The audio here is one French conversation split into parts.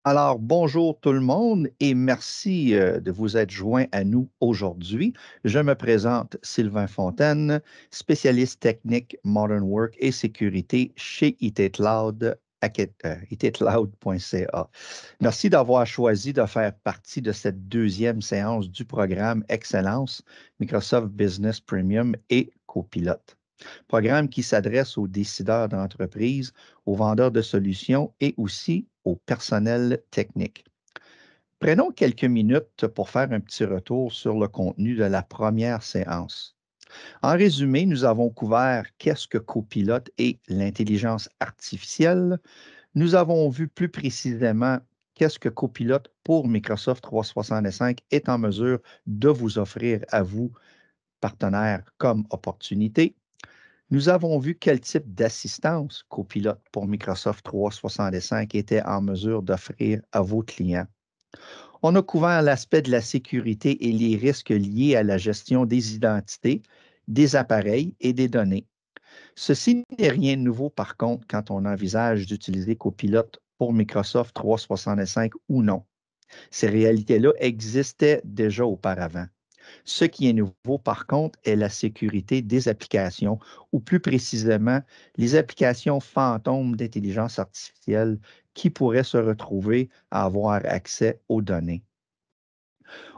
Alors, bonjour tout le monde et merci de vous être joints à nous aujourd'hui. Je me présente Sylvain Fontaine, spécialiste technique Modern Work et sécurité chez IT Cloud, itcloud.ca. Merci d'avoir choisi de faire partie de cette deuxième séance du programme Excellence Microsoft Business Premium et Copilote. Programme qui s'adresse aux décideurs d'entreprise, aux vendeurs de solutions et aussi au personnel technique. Prenons quelques minutes pour faire un petit retour sur le contenu de la première séance. En résumé, nous avons couvert qu'est-ce que Copilote et l'intelligence artificielle. Nous avons vu plus précisément qu'est-ce que Copilote pour Microsoft 365 est en mesure de vous offrir à vous, partenaires, comme opportunité. Nous avons vu quel type d'assistance Copilote pour Microsoft 365 était en mesure d'offrir à vos clients. On a couvert l'aspect de la sécurité et les risques liés à la gestion des identités, des appareils et des données. Ceci n'est rien de nouveau, par contre, quand on envisage d'utiliser Copilote pour Microsoft 365 ou non. Ces réalités-là existaient déjà auparavant. Ce qui est nouveau, par contre, est la sécurité des applications, ou plus précisément, les applications fantômes d'intelligence artificielle qui pourraient se retrouver à avoir accès aux données.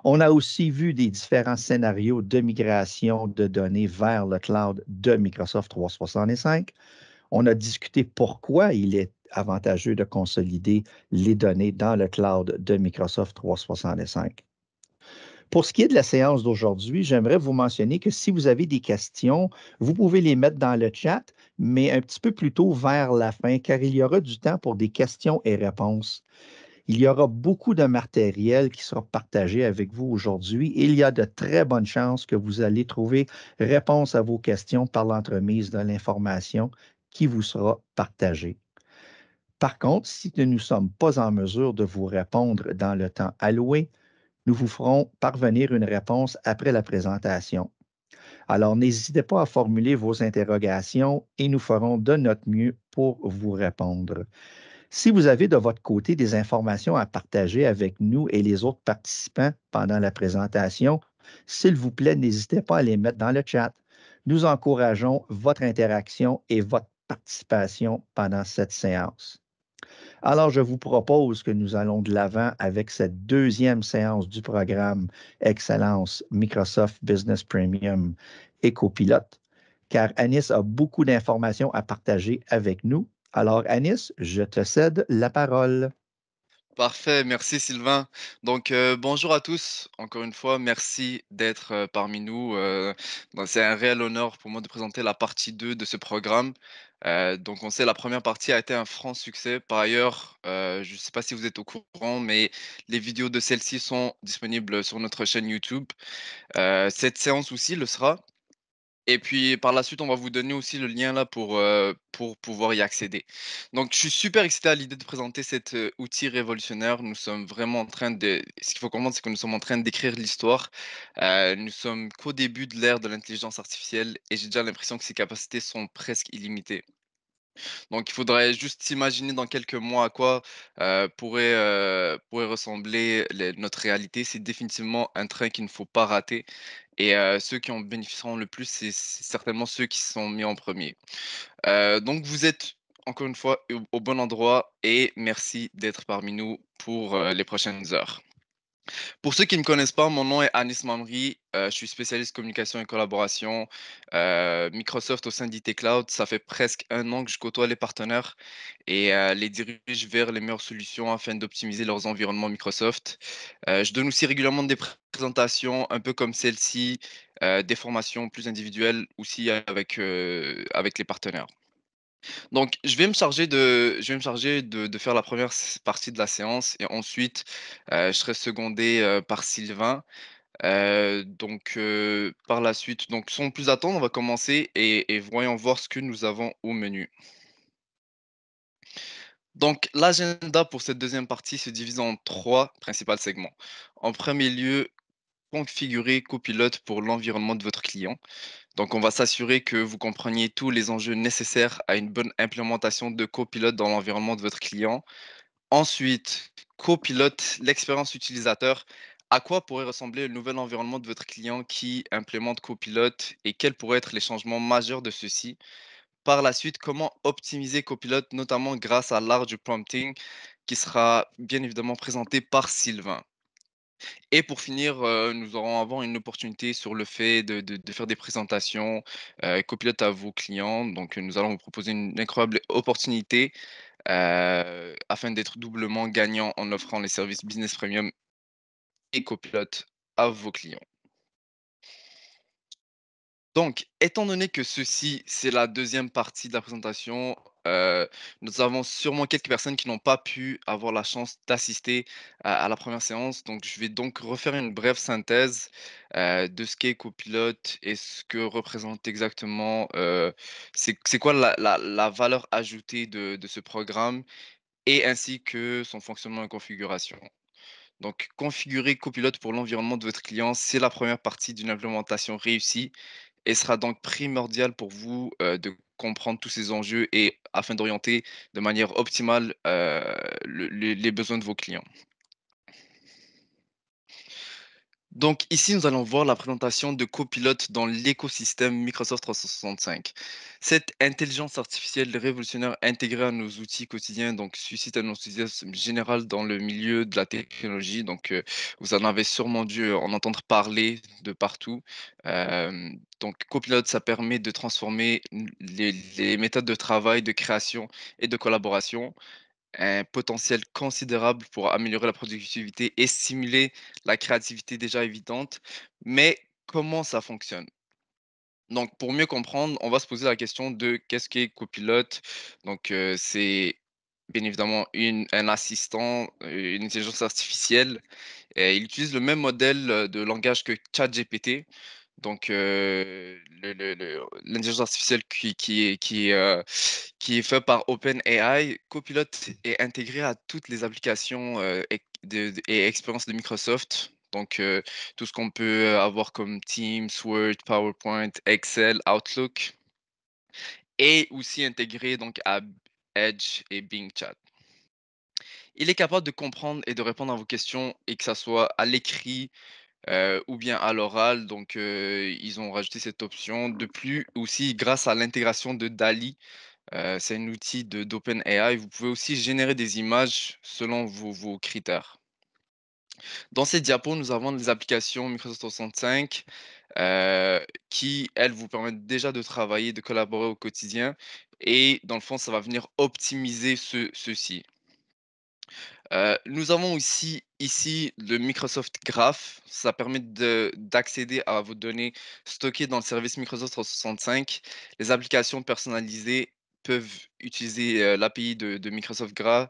On a aussi vu des différents scénarios de migration de données vers le cloud de Microsoft 365. On a discuté pourquoi il est avantageux de consolider les données dans le cloud de Microsoft 365. Pour ce qui est de la séance d'aujourd'hui, j'aimerais vous mentionner que si vous avez des questions, vous pouvez les mettre dans le chat, mais un petit peu plus tôt vers la fin, car il y aura du temps pour des questions et réponses. Il y aura beaucoup de matériel qui sera partagé avec vous aujourd'hui et il y a de très bonnes chances que vous allez trouver réponse à vos questions par l'entremise de l'information qui vous sera partagée. Par contre, si nous ne sommes pas en mesure de vous répondre dans le temps alloué, nous vous ferons parvenir une réponse après la présentation. Alors, n'hésitez pas à formuler vos interrogations et nous ferons de notre mieux pour vous répondre. Si vous avez de votre côté des informations à partager avec nous et les autres participants pendant la présentation, s'il vous plaît, n'hésitez pas à les mettre dans le chat. Nous encourageons votre interaction et votre participation pendant cette séance. Alors, je vous propose que nous allons de l'avant avec cette deuxième séance du programme Excellence Microsoft Business Premium et Copilote, car Anis a beaucoup d'informations à partager avec nous. Alors, Anis, je te cède la parole. Parfait, merci Sylvain. Bonjour à tous. Encore une fois, merci d'être parmi nous. C'est un réel honneur pour moi de présenter la partie 2 de ce programme. On sait la première partie a été un franc succès. Par ailleurs, je ne sais pas si vous êtes au courant, mais les vidéos de celle-ci sont disponibles sur notre chaîne YouTube. Cette séance aussi le sera. Et puis par la suite, on va vous donner aussi le lien là pour pouvoir y accéder. Donc je suis super excité à l'idée de présenter cet, outil révolutionnaire. Nous sommes vraiment en train de ce qu'il faut comprendre, c'est que nous sommes en train d'écrire l'histoire. Nous sommes qu'au début de l'ère de l'intelligence artificielle et j'ai déjà l'impression que ses capacités sont presque illimitées. Donc il faudrait juste s'imaginer dans quelques mois à quoi, pourrait ressembler notre réalité. C'est définitivement un train qu'il ne faut pas rater et ceux qui en bénéficieront le plus, c'est certainement ceux qui se sont mis en premier. Donc vous êtes encore une fois au bon endroit et merci d'être parmi nous pour, les prochaines heures. Pour ceux qui ne me connaissent pas, mon nom est Anis Mamri. Je suis spécialiste communication et collaboration, Microsoft au sein d'IT Cloud. Ça fait presque un an que je côtoie les partenaires et les dirige vers les meilleures solutions afin d'optimiser leurs environnements Microsoft. Je donne aussi régulièrement des présentations un peu comme celle-ci, des formations plus individuelles aussi avec les partenaires. Donc, je vais me charger de faire la première partie de la séance et ensuite, je serai secondé par Sylvain. Par la suite, donc sans plus attendre, on va commencer et voyons voir ce que nous avons au menu. Donc, l'agenda pour cette deuxième partie se divise en trois principaux segments. En premier lieu, configurer Copilote pour l'environnement de votre client. Donc, on va s'assurer que vous compreniez tous les enjeux nécessaires à une bonne implémentation de Copilote dans l'environnement de votre client. Ensuite, copilote l'expérience utilisateur. À quoi pourrait ressembler le nouvel environnement de votre client qui implémente Copilote et quels pourraient être les changements majeurs de ceux-ci? Par la suite, comment optimiser Copilote, notamment grâce à l'art du prompting qui sera bien évidemment présenté par Sylvain. Et pour finir, nous aurons avoir une opportunité sur le fait de faire des présentations, copilote à vos clients. Donc, nous allons vous proposer une incroyable opportunité, afin d'être doublement gagnant en offrant les services business premium et copilote à vos clients. Donc, étant donné que ceci, c'est la deuxième partie de la présentation, nous avons sûrement quelques personnes qui n'ont pas pu avoir la chance d'assister à la première séance. Donc, je vais donc refaire une brève synthèse, de ce qu'est Copilote et ce que représente exactement, c'est quoi la valeur ajoutée de ce programme et ainsi que son fonctionnement et configuration. Donc, configurer Copilote pour l'environnement de votre client, c'est la première partie d'une implémentation réussie et sera donc primordial pour vous, de comprendre tous ces enjeux et afin d'orienter de manière optimale, les besoins de vos clients. Donc ici, nous allons voir la présentation de Copilot dans l'écosystème Microsoft 365. Cette intelligence artificielle révolutionnaire intégrée à nos outils quotidiens donc, suscite un enthousiasme général dans le milieu de la technologie. Donc, vous en avez sûrement dû en entendre parler de partout. Donc, Copilot, ça permet de transformer les méthodes de travail, de création et de collaboration, un potentiel considérable pour améliorer la productivité et stimuler la créativité déjà évidente. Mais comment ça fonctionne? Donc, pour mieux comprendre, on va se poser la question de qu'est-ce qu'est copilote? Donc, c'est bien évidemment un assistant, une intelligence artificielle. Et il utilise le même modèle de langage que ChatGPT. Donc, l'intelligence artificielle qui est fait par OpenAI, Copilot est intégré à toutes les applications, et expériences de Microsoft. Donc, tout ce qu'on peut avoir comme Teams, Word, PowerPoint, Excel, Outlook et aussi intégré donc à Edge et Bing Chat. Il est capable de comprendre et de répondre à vos questions et que ça soit à l'écrit, ou bien à l'oral. Donc, ils ont rajouté cette option. De plus, aussi grâce à l'intégration de DALL-E, c'est un outil d'OpenAI, vous pouvez aussi générer des images selon vos critères. Dans cette diapo, nous avons des applications Microsoft 365, qui, elles, vous permettent déjà de travailler, de collaborer au quotidien et dans le fond, ça va venir optimiser ceci. Nous avons aussi ici le Microsoft Graph. Ça permet d'accéder à vos données stockées dans le service Microsoft 365. Les applications personnalisées peuvent utiliser l'API de Microsoft Graph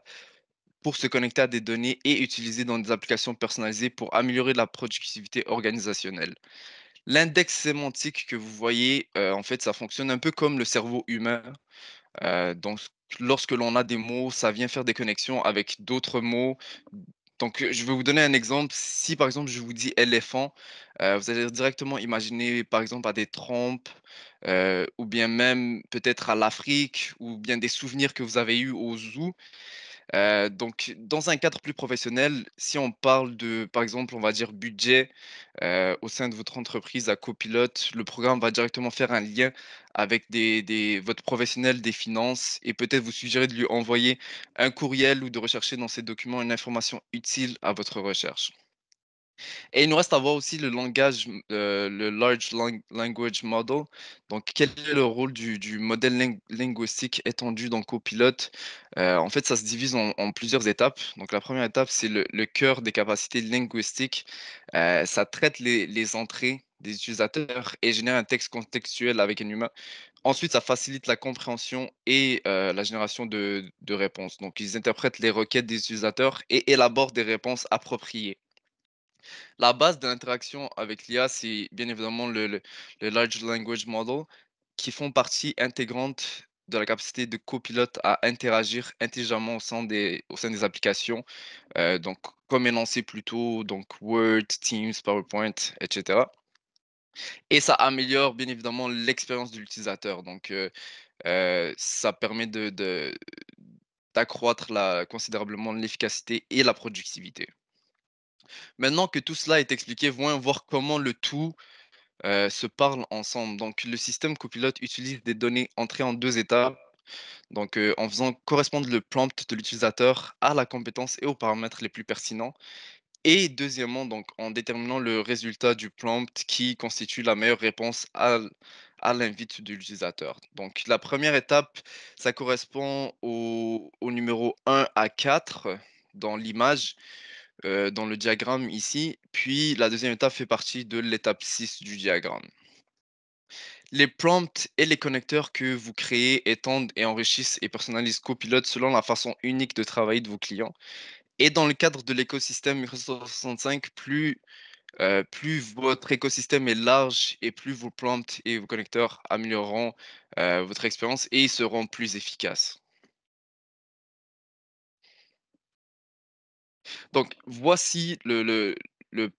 pour se connecter à des données et utiliser dans des applications personnalisées pour améliorer la productivité organisationnelle. L'index sémantique que vous voyez, en fait, ça fonctionne un peu comme le cerveau humain. Donc, lorsque l'on a des mots, ça vient faire des connexions avec d'autres mots. Donc, je vais vous donner un exemple. Si, par exemple, je vous dis éléphant, vous allez directement imaginer, par exemple, à des trompes, ou bien même peut-être à l'Afrique, ou bien des souvenirs que vous avez eus au zoo. Donc, dans un cadre plus professionnel, si on parle de, par exemple, on va dire budget, au sein de votre entreprise à copilote, le programme va directement faire un lien avec votre professionnel des finances et peut-être vous suggérer de lui envoyer un courriel ou de rechercher dans ses documents une information utile à votre recherche. Et il nous reste à voir aussi le langage, le Large Language Model. Donc, quel est le rôle du modèle linguistique étendu dans Copilot? En fait, ça se divise en plusieurs étapes. Donc, la première étape, c'est le cœur des capacités linguistiques. Ça traite les entrées des utilisateurs et génère un texte contextuel avec un humain. Ensuite, ça facilite la compréhension et la génération de réponses. Donc, ils interprètent les requêtes des utilisateurs et élaborent des réponses appropriées. La base de l'interaction avec l'IA, c'est bien évidemment le Large Language Model, qui font partie intégrante de la capacité de copilote à interagir intelligemment au sein des applications, donc comme énoncé plus tôt, donc Word, Teams, PowerPoint, etc. Et ça améliore bien évidemment l'expérience de l'utilisateur. Donc, ça permet d'accroître considérablement l'efficacité et la productivité. Maintenant que tout cela est expliqué, voyons voir comment le tout se parle ensemble. Donc, le système copilote utilise des données entrées en deux étapes, donc en faisant correspondre le prompt de l'utilisateur à la compétence et aux paramètres les plus pertinents. Et deuxièmement, donc en déterminant le résultat du prompt qui constitue la meilleure réponse à l'invite de l'utilisateur. Donc la première étape, ça correspond au numéro 1 à 4 dans l'image, dans le diagramme ici. Puis la deuxième étape fait partie de l'étape 6 du diagramme. Les prompts et les connecteurs que vous créez étendent et enrichissent et personnalisent Copilot selon la façon unique de travailler de vos clients. Et dans le cadre de l'écosystème Microsoft 365, plus votre écosystème est large et plus vos prompts et vos connecteurs amélioreront votre expérience et seront plus efficaces. Donc, voici le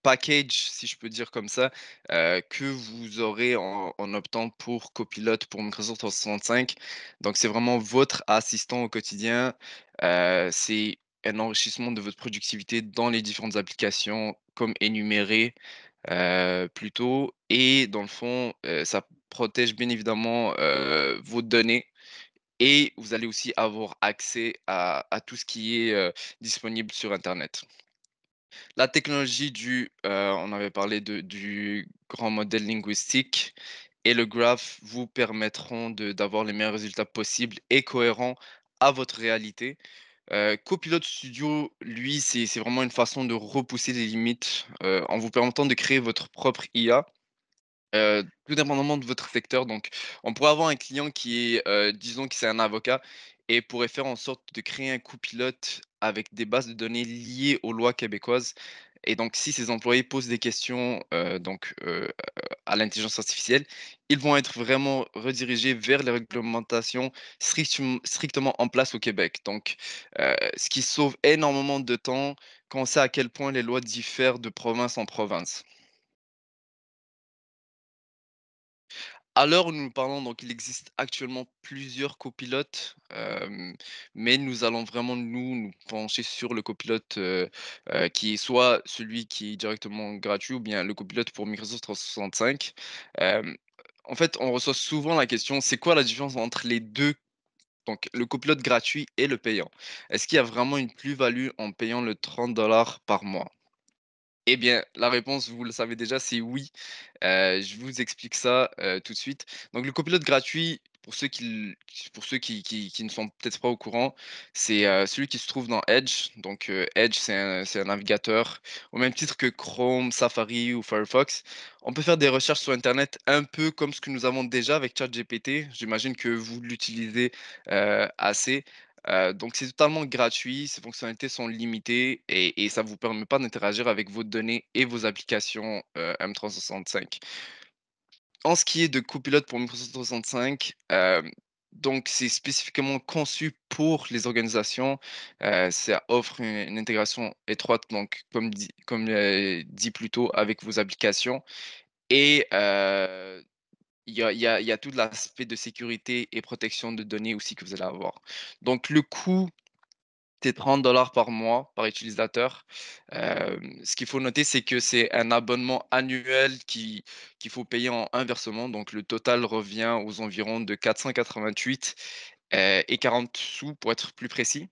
package, si je peux dire comme ça, que vous aurez en optant pour Copilot pour Microsoft 365. Donc, c'est vraiment votre assistant au quotidien. C'est un enrichissement de votre productivité dans les différentes applications, comme énuméré plus tôt. Et dans le fond, ça protège bien évidemment vos données. Et vous allez aussi avoir accès à tout ce qui est disponible sur Internet. La technologie on avait parlé du grand modèle linguistique et le graph vous permettront d'avoir les meilleurs résultats possibles et cohérents à votre réalité. Copilot Studio, lui, c'est vraiment une façon de repousser les limites en vous permettant de créer votre propre IA. Tout dépendamment de votre secteur, donc on pourrait avoir un client qui est, disons que c'est un avocat et pourrait faire en sorte de créer un copilote avec des bases de données liées aux lois québécoises et donc si ses employés posent des questions, à l'intelligence artificielle, ils vont être vraiment redirigés vers les réglementations strictement en place au Québec. Donc, ce qui sauve énormément de temps quand on sait à quel point les lois diffèrent de province en province. À l'heure où nous parlons, donc il existe actuellement plusieurs copilotes, mais nous allons vraiment nous pencher sur le copilote, qui est soit celui qui est directement gratuit ou bien le copilote pour Microsoft 365. Hem, En fait, on reçoit souvent la question: «C'est quoi la différence entre les 2, donc le copilote gratuit et le payant? Est-ce qu'il y a vraiment une plus-value en payant le 30 par mois?» Eh bien, la réponse, vous le savez déjà, c'est oui. Je vous explique ça, tout de suite. Donc le copilote gratuit, pour ceux qui ne sont peut-être pas au courant, c'est, celui qui se trouve dans Edge. Donc, Edge, c'est un navigateur au même titre que Chrome, Safari ou Firefox. On peut faire des recherches sur internet un peu comme ce que nous avons déjà avec ChatGPT. J'imagine que vous l'utilisez, assez. Donc c'est totalement gratuit, ses fonctionnalités sont limitées et ça vous permet pas d'interagir avec vos données et vos applications, M365. En ce qui est de Copilot pour Microsoft 365, donc c'est spécifiquement conçu pour les organisations, ça offre une intégration étroite, donc dit plus tôt avec vos applications et il y a tout l'aspect de sécurité et protection de données aussi que vous allez avoir. Donc le coût, c'est 30 par mois, par utilisateur. Ce qu'il faut noter, c'est que c'est un abonnement annuel qu'il faut payer en un versement, donc le total revient aux environs de 488 et 40 sous pour être plus précis.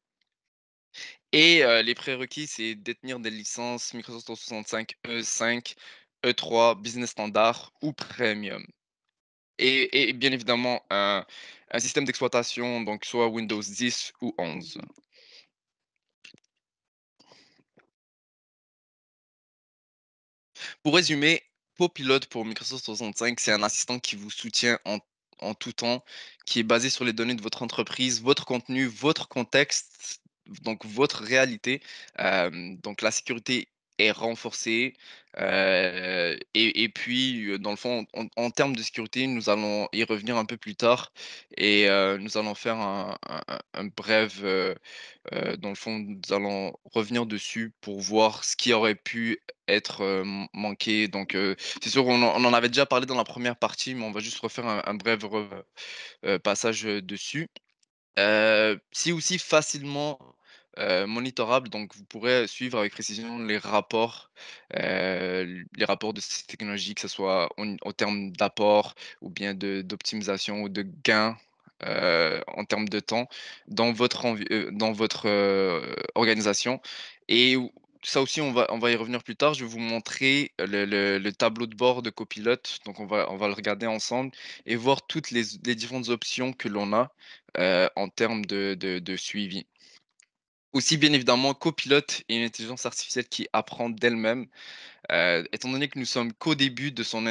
Et les prérequis, c'est détenir des licences Microsoft 365 E5, E3, Business Standard ou Premium. Et bien évidemment un système d'exploitation, donc soit Windows 10 ou 11. Pour résumer, Copilot pour Microsoft 365, c'est un assistant qui vous soutient en tout temps, qui est basé sur les données de votre entreprise, votre contenu, votre contexte, donc votre réalité. Donc la sécurité est renforcée. Et puis, dans le fond, en termes de sécurité, nous allons y revenir un peu plus tard et nous allons faire un bref, dans le fond, nous allons revenir dessus pour voir ce qui aurait pu être, manqué. Donc, c'est sûr, on en avait déjà parlé dans la première partie, mais on va juste refaire un bref passage, dessus. C'est aussi facilement, monitorable, donc vous pourrez suivre avec précision les rapports de ces technologies, que ce soit en termes d'apport ou bien d'optimisation ou de gain, en termes de temps dans votre, organisation et ou ça aussi on va y revenir plus tard. Je vais vous montrer le tableau de bord de copilote, donc on va le regarder ensemble et voir toutes les différentes options que l'on a en termes de suivi. Aussi, bien évidemment, Copilote est une intelligence artificielle qui apprend d'elle-même. Étant donné que nous sommes qu'au début de son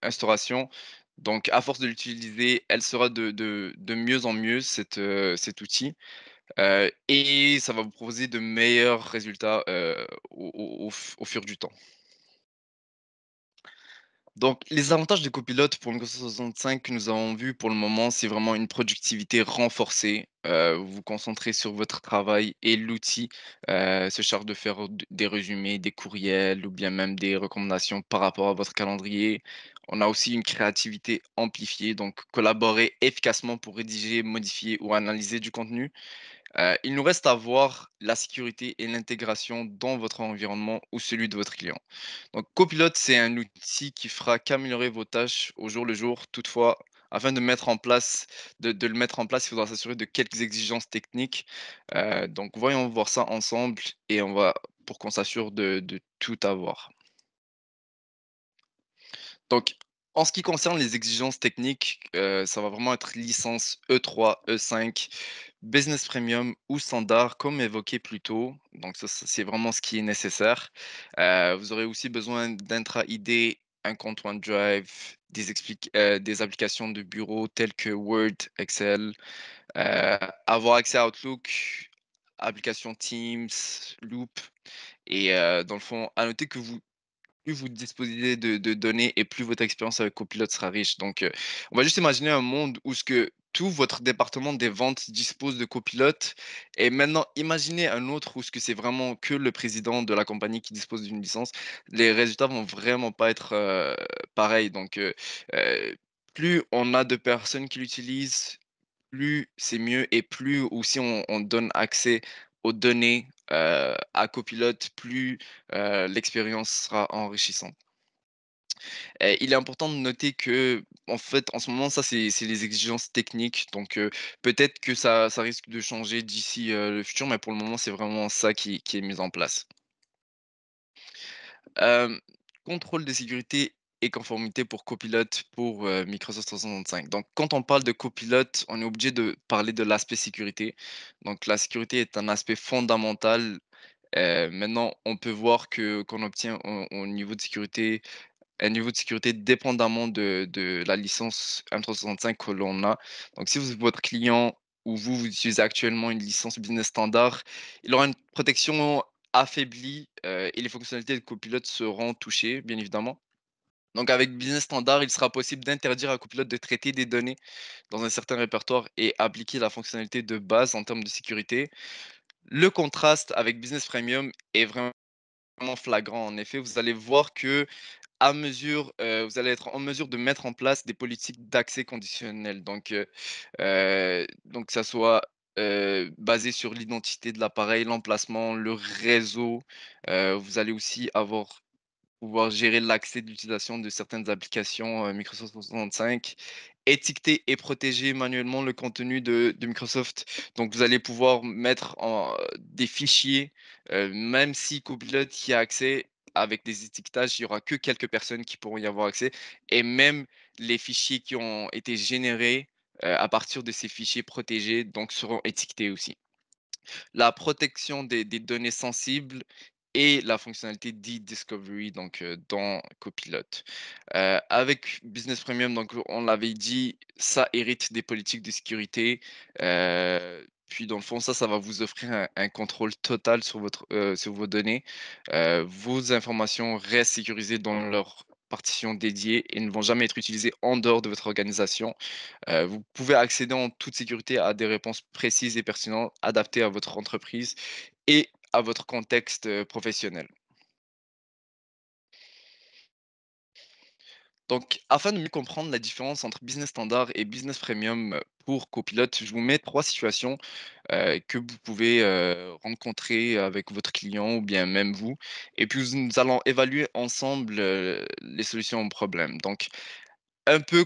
instauration, donc à force de l'utiliser, elle sera de mieux en mieux cet outil, et ça va vous proposer de meilleurs résultats, au fur du temps. Donc, les avantages de copilote pour Microsoft 365 que nous avons vu pour le moment, c'est vraiment une productivité renforcée. Vous vous concentrez sur votre travail et l'outil se charge de faire des résumés, des courriels ou bien même des recommandations par rapport à votre calendrier. On a aussi une créativité amplifiée, donc collaborer efficacement pour rédiger, modifier ou analyser du contenu. Il nous reste à voir la sécurité et l'intégration dans votre environnement ou celui de votre client. Donc, Copilot, c'est un outil qui fera qu'améliorer vos tâches au jour le jour. Toutefois, afin de le mettre en place, il faudra s'assurer de quelques exigences techniques. Donc, voyons voir ça ensemble et pour qu'on s'assure de tout avoir. Donc, en ce qui concerne les exigences techniques, ça va vraiment être licence E3, E5, Business Premium ou standard, comme évoqué plus tôt. Donc ça, c'est vraiment ce qui est nécessaire. Vous aurez aussi besoin d'intra-ID, un compte OneDrive, des applications de bureau telles que Word, Excel, heu, avoir accès à Outlook, application Teams, Loop et dans le fond, à noter que plus vous disposez de données et plus votre expérience avec Copilot sera riche. Donc, on va juste imaginer un monde où ce que tout votre département des ventes dispose de Copilot et maintenant imaginez un autre où ce que c'est vraiment que le président de la compagnie qui dispose d'une licence. Les résultats vont vraiment pas être, pareils. Donc, plus on a de personnes qui l'utilisent, plus c'est mieux et plus aussi on donne accès aux données, à Copilot, plus, l'expérience sera enrichissante. Il est important de noter que en fait, en ce moment, ça, c'est les exigences techniques, donc peut-être que ça risque de changer d'ici, le futur, mais pour le moment, c'est vraiment ça qui est mis en place. Hem, Contrôle de sécurité et conformité pour Copilot pour, Microsoft 365. Donc quand on parle de Copilot, on est obligé de parler de l'aspect sécurité. Donc la sécurité est un aspect fondamental. Maintenant, on peut voir qu'on obtient au niveau de sécurité un niveau de sécurité dépendamment de la licence M365 que l'on a. Donc, si votre client ou vous utilisez actuellement une licence business standard, il aura une protection affaiblie et les fonctionnalités de Copilot seront touchées, bien évidemment. Donc, avec business standard, il sera possible d'interdire à Copilot de traiter des données dans un certain répertoire et appliquer la fonctionnalité de base en termes de sécurité. Le contraste avec business premium est vraiment flagrant. En effet, vous allez voir que vous allez être en mesure de mettre en place des politiques d'accès conditionnel. Donc que ça soit, basé sur l'identité de l'appareil, l'emplacement, le réseau. Vous allez aussi pouvoir gérer l'accès de l'utilisation de certaines applications, Microsoft 365, étiqueter et protéger manuellement le contenu de Microsoft. Donc vous allez pouvoir mettre des fichiers, même si Copilot y a accès avec des étiquetages, il y aura que quelques personnes qui pourront y avoir accès et même les fichiers qui ont été générés, à partir de ces fichiers protégés, donc seront étiquetés aussi. La protection des données sensibles et la fonctionnalité d'e-discovery donc dans Copilot. Avec Business Premium, donc on l'avait dit, ça hérite des politiques de sécurité, puis dans le fond, ça va vous offrir un contrôle total sur vos données. Vos informations restent sécurisées dans leur partition dédiée et ne vont jamais être utilisées en dehors de votre organisation. Vous pouvez accéder en toute sécurité à des réponses précises et pertinentes, adaptées à votre entreprise et à votre contexte, professionnel. Donc, afin de mieux comprendre la différence entre business standard et business premium pour Copilot, je vous mets trois situations que vous pouvez rencontrer avec votre client ou bien même vous. Et puis, nous allons évaluer ensemble les solutions au problème. Donc, un peu,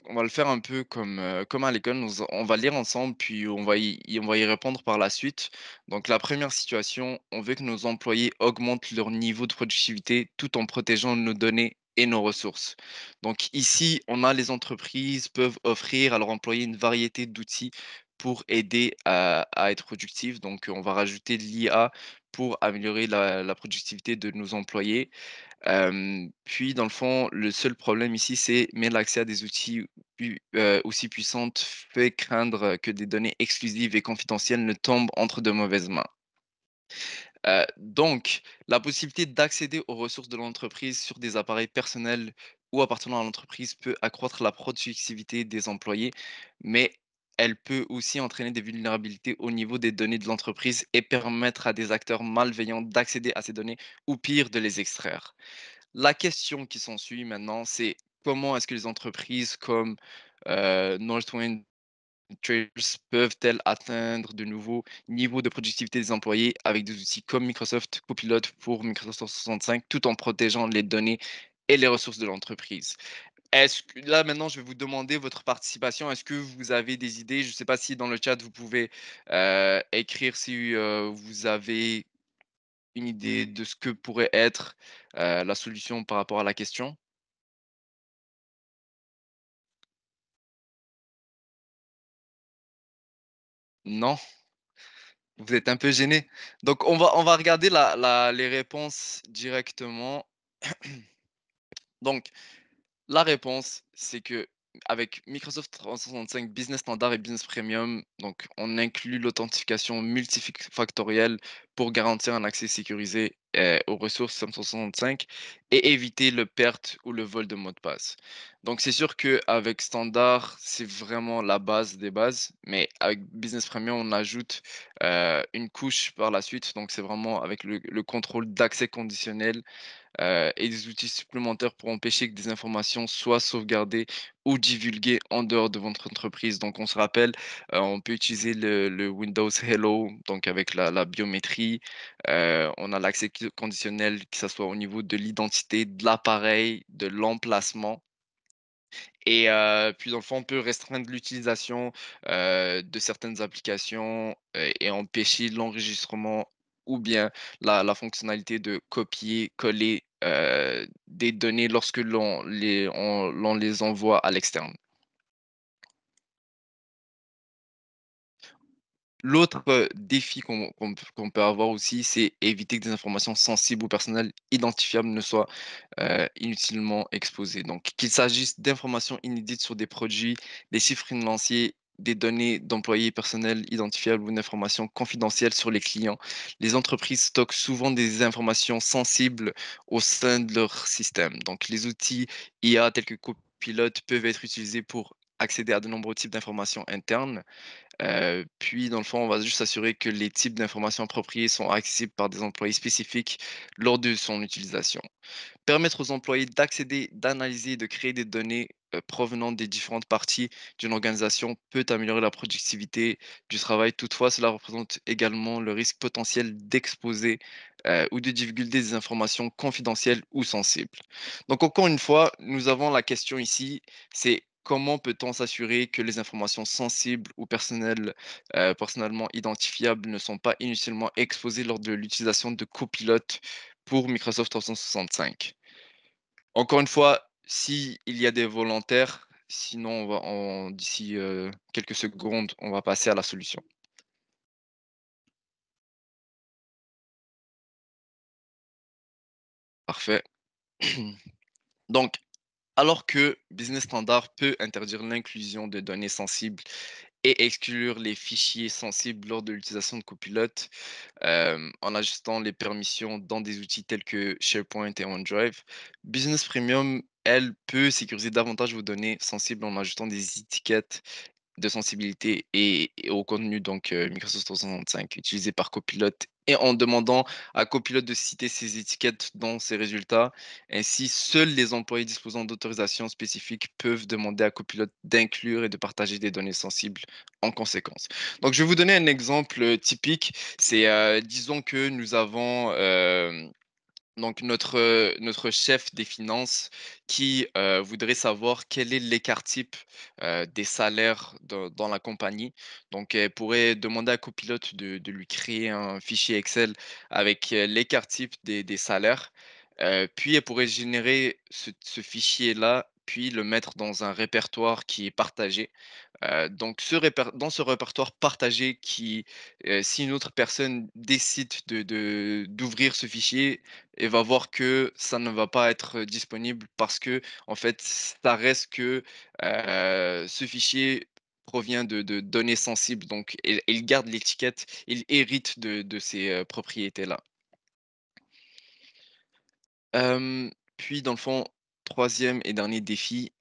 on va le faire un peu comme à l'école. On va lire ensemble, puis on va y répondre par la suite. Donc, la première situation, on veut que nos employés augmentent leur niveau de productivité tout en protégeant nos données et nos ressources. Donc, ici, on a les entreprises peuvent offrir à leurs employés une variété d'outils pour aider à être productifs. Donc, on va rajouter de l'IA pour améliorer la productivité de nos employés. Puis dans le fond, le seul problème ici, c'est mais l'accès à des outils aussi puissantes fait craindre que des données exclusives et confidentielles ne tombent entre de mauvaises mains. Donc la possibilité d'accéder aux ressources de l'entreprise sur des appareils personnels ou appartenant à l'entreprise peut accroître la productivité des employés, mais elle peut aussi entraîner des vulnérabilités au niveau des données de l'entreprise et permettre à des acteurs malveillants d'accéder à ces données ou pire, de les extraire. La question qui s'ensuit maintenant, c'est comment est-ce que les entreprises comme Northwind Traders peuvent-elles atteindre de nouveaux niveaux de productivité des employés avec des outils comme Microsoft Copilot pour Microsoft 365 tout en protégeant les données et les ressources de l'entreprise? Est-ce que là maintenant je vais vous demander votre participation. Est-ce que vous avez des idées? Je ne sais pas si dans le chat vous pouvez écrire si vous avez une idée de ce que pourrait être la solution par rapport à la question? Non? Vous êtes un peu gêné? Donc on va regarder les réponses directement. Donc la réponse, c'est que avec Microsoft 365 Business Standard et Business Premium, donc on inclut l'authentification multifactorielle pour garantir un accès sécurisé aux ressources 365 et éviter le perte ou le vol de mots de passe. Donc c'est sûr qu'avec Standard, c'est vraiment la base des bases, mais avec Business Premium, on ajoute une couche par la suite. Donc c'est vraiment avec le contrôle d'accès conditionnel et des outils supplémentaires pour empêcher que des informations soient sauvegardées ou divulguées en dehors de votre entreprise. Donc, on se rappelle, on peut utiliser le Windows Hello, donc avec la biométrie. On a l'accès conditionnel, que ce soit au niveau de l'identité, de l'appareil, de l'emplacement. Et puis dans le fond, on peut restreindre l'utilisation, de certaines applications, et empêcher l'enregistrement ou bien la fonctionnalité de copier-coller, des données lorsque l'on les envoie à l'externe. L'autre, défi qu'on peut avoir aussi, c'est éviter que des informations sensibles ou personnelles identifiables ne soient, inutilement exposées. Donc qu'il s'agisse d'informations inédites sur des produits, des chiffres financiers, des données d'employés personnels identifiables ou d'informations confidentielles sur les clients. Les entreprises stockent souvent des informations sensibles au sein de leur système. Donc les outils IA tels que Copilot peuvent être utilisés pour accéder à de nombreux types d'informations internes. Puis dans le fond, on va juste s'assurer que les types d'informations appropriées sont accessibles par des employés spécifiques lors de son utilisation. Permettre aux employés d'accéder, d'analyser et de créer des données provenant des différentes parties d'une organisation peut améliorer la productivité du travail. Toutefois, cela représente également le risque potentiel d'exposer ou de divulguer des informations confidentielles ou sensibles. Donc, encore une fois, nous avons la question ici, c'est comment peut-on s'assurer que les informations sensibles ou personnelles, personnellement identifiables ne sont pas inutilement exposées lors de l'utilisation de copilotes pour Microsoft 365. Encore une fois, s'il y a des volontaires, sinon d'ici, quelques secondes, on va passer à la solution. Parfait. Donc, alors que Business Standard peut interdire l'inclusion de données sensibles et exclure les fichiers sensibles lors de l'utilisation de copilotes, en ajustant les permissions dans des outils tels que SharePoint et OneDrive. Business Premium, elle, peut sécuriser davantage vos données sensibles en ajoutant des étiquettes de sensibilité et au contenu donc Microsoft 365 utilisé par Copilot et en demandant à Copilot de citer ces étiquettes dans ses résultats. Ainsi, seuls les employés disposant d'autorisations spécifiques peuvent demander à Copilot d'inclure et de partager des données sensibles en conséquence. Donc, je vais vous donner un exemple typique. C'est, disons que nous avons donc notre chef des finances qui, voudrait savoir quel est l'écart type, des salaires dans la compagnie. Donc elle pourrait demander à Copilot de lui créer un fichier Excel avec, l'écart type des salaires, puis elle pourrait générer ce fichier-là, puis le mettre dans un répertoire qui est partagé. Donc dans ce répertoire partagé qui, si une autre personne décide d'ouvrir ce fichier, elle va voir que ça ne va pas être disponible parce que en fait, ça reste que, ce fichier provient de données sensibles, donc il garde l'étiquette, il hérite de ces, propriétés-là. Puis dans le fond, troisième et dernier défi,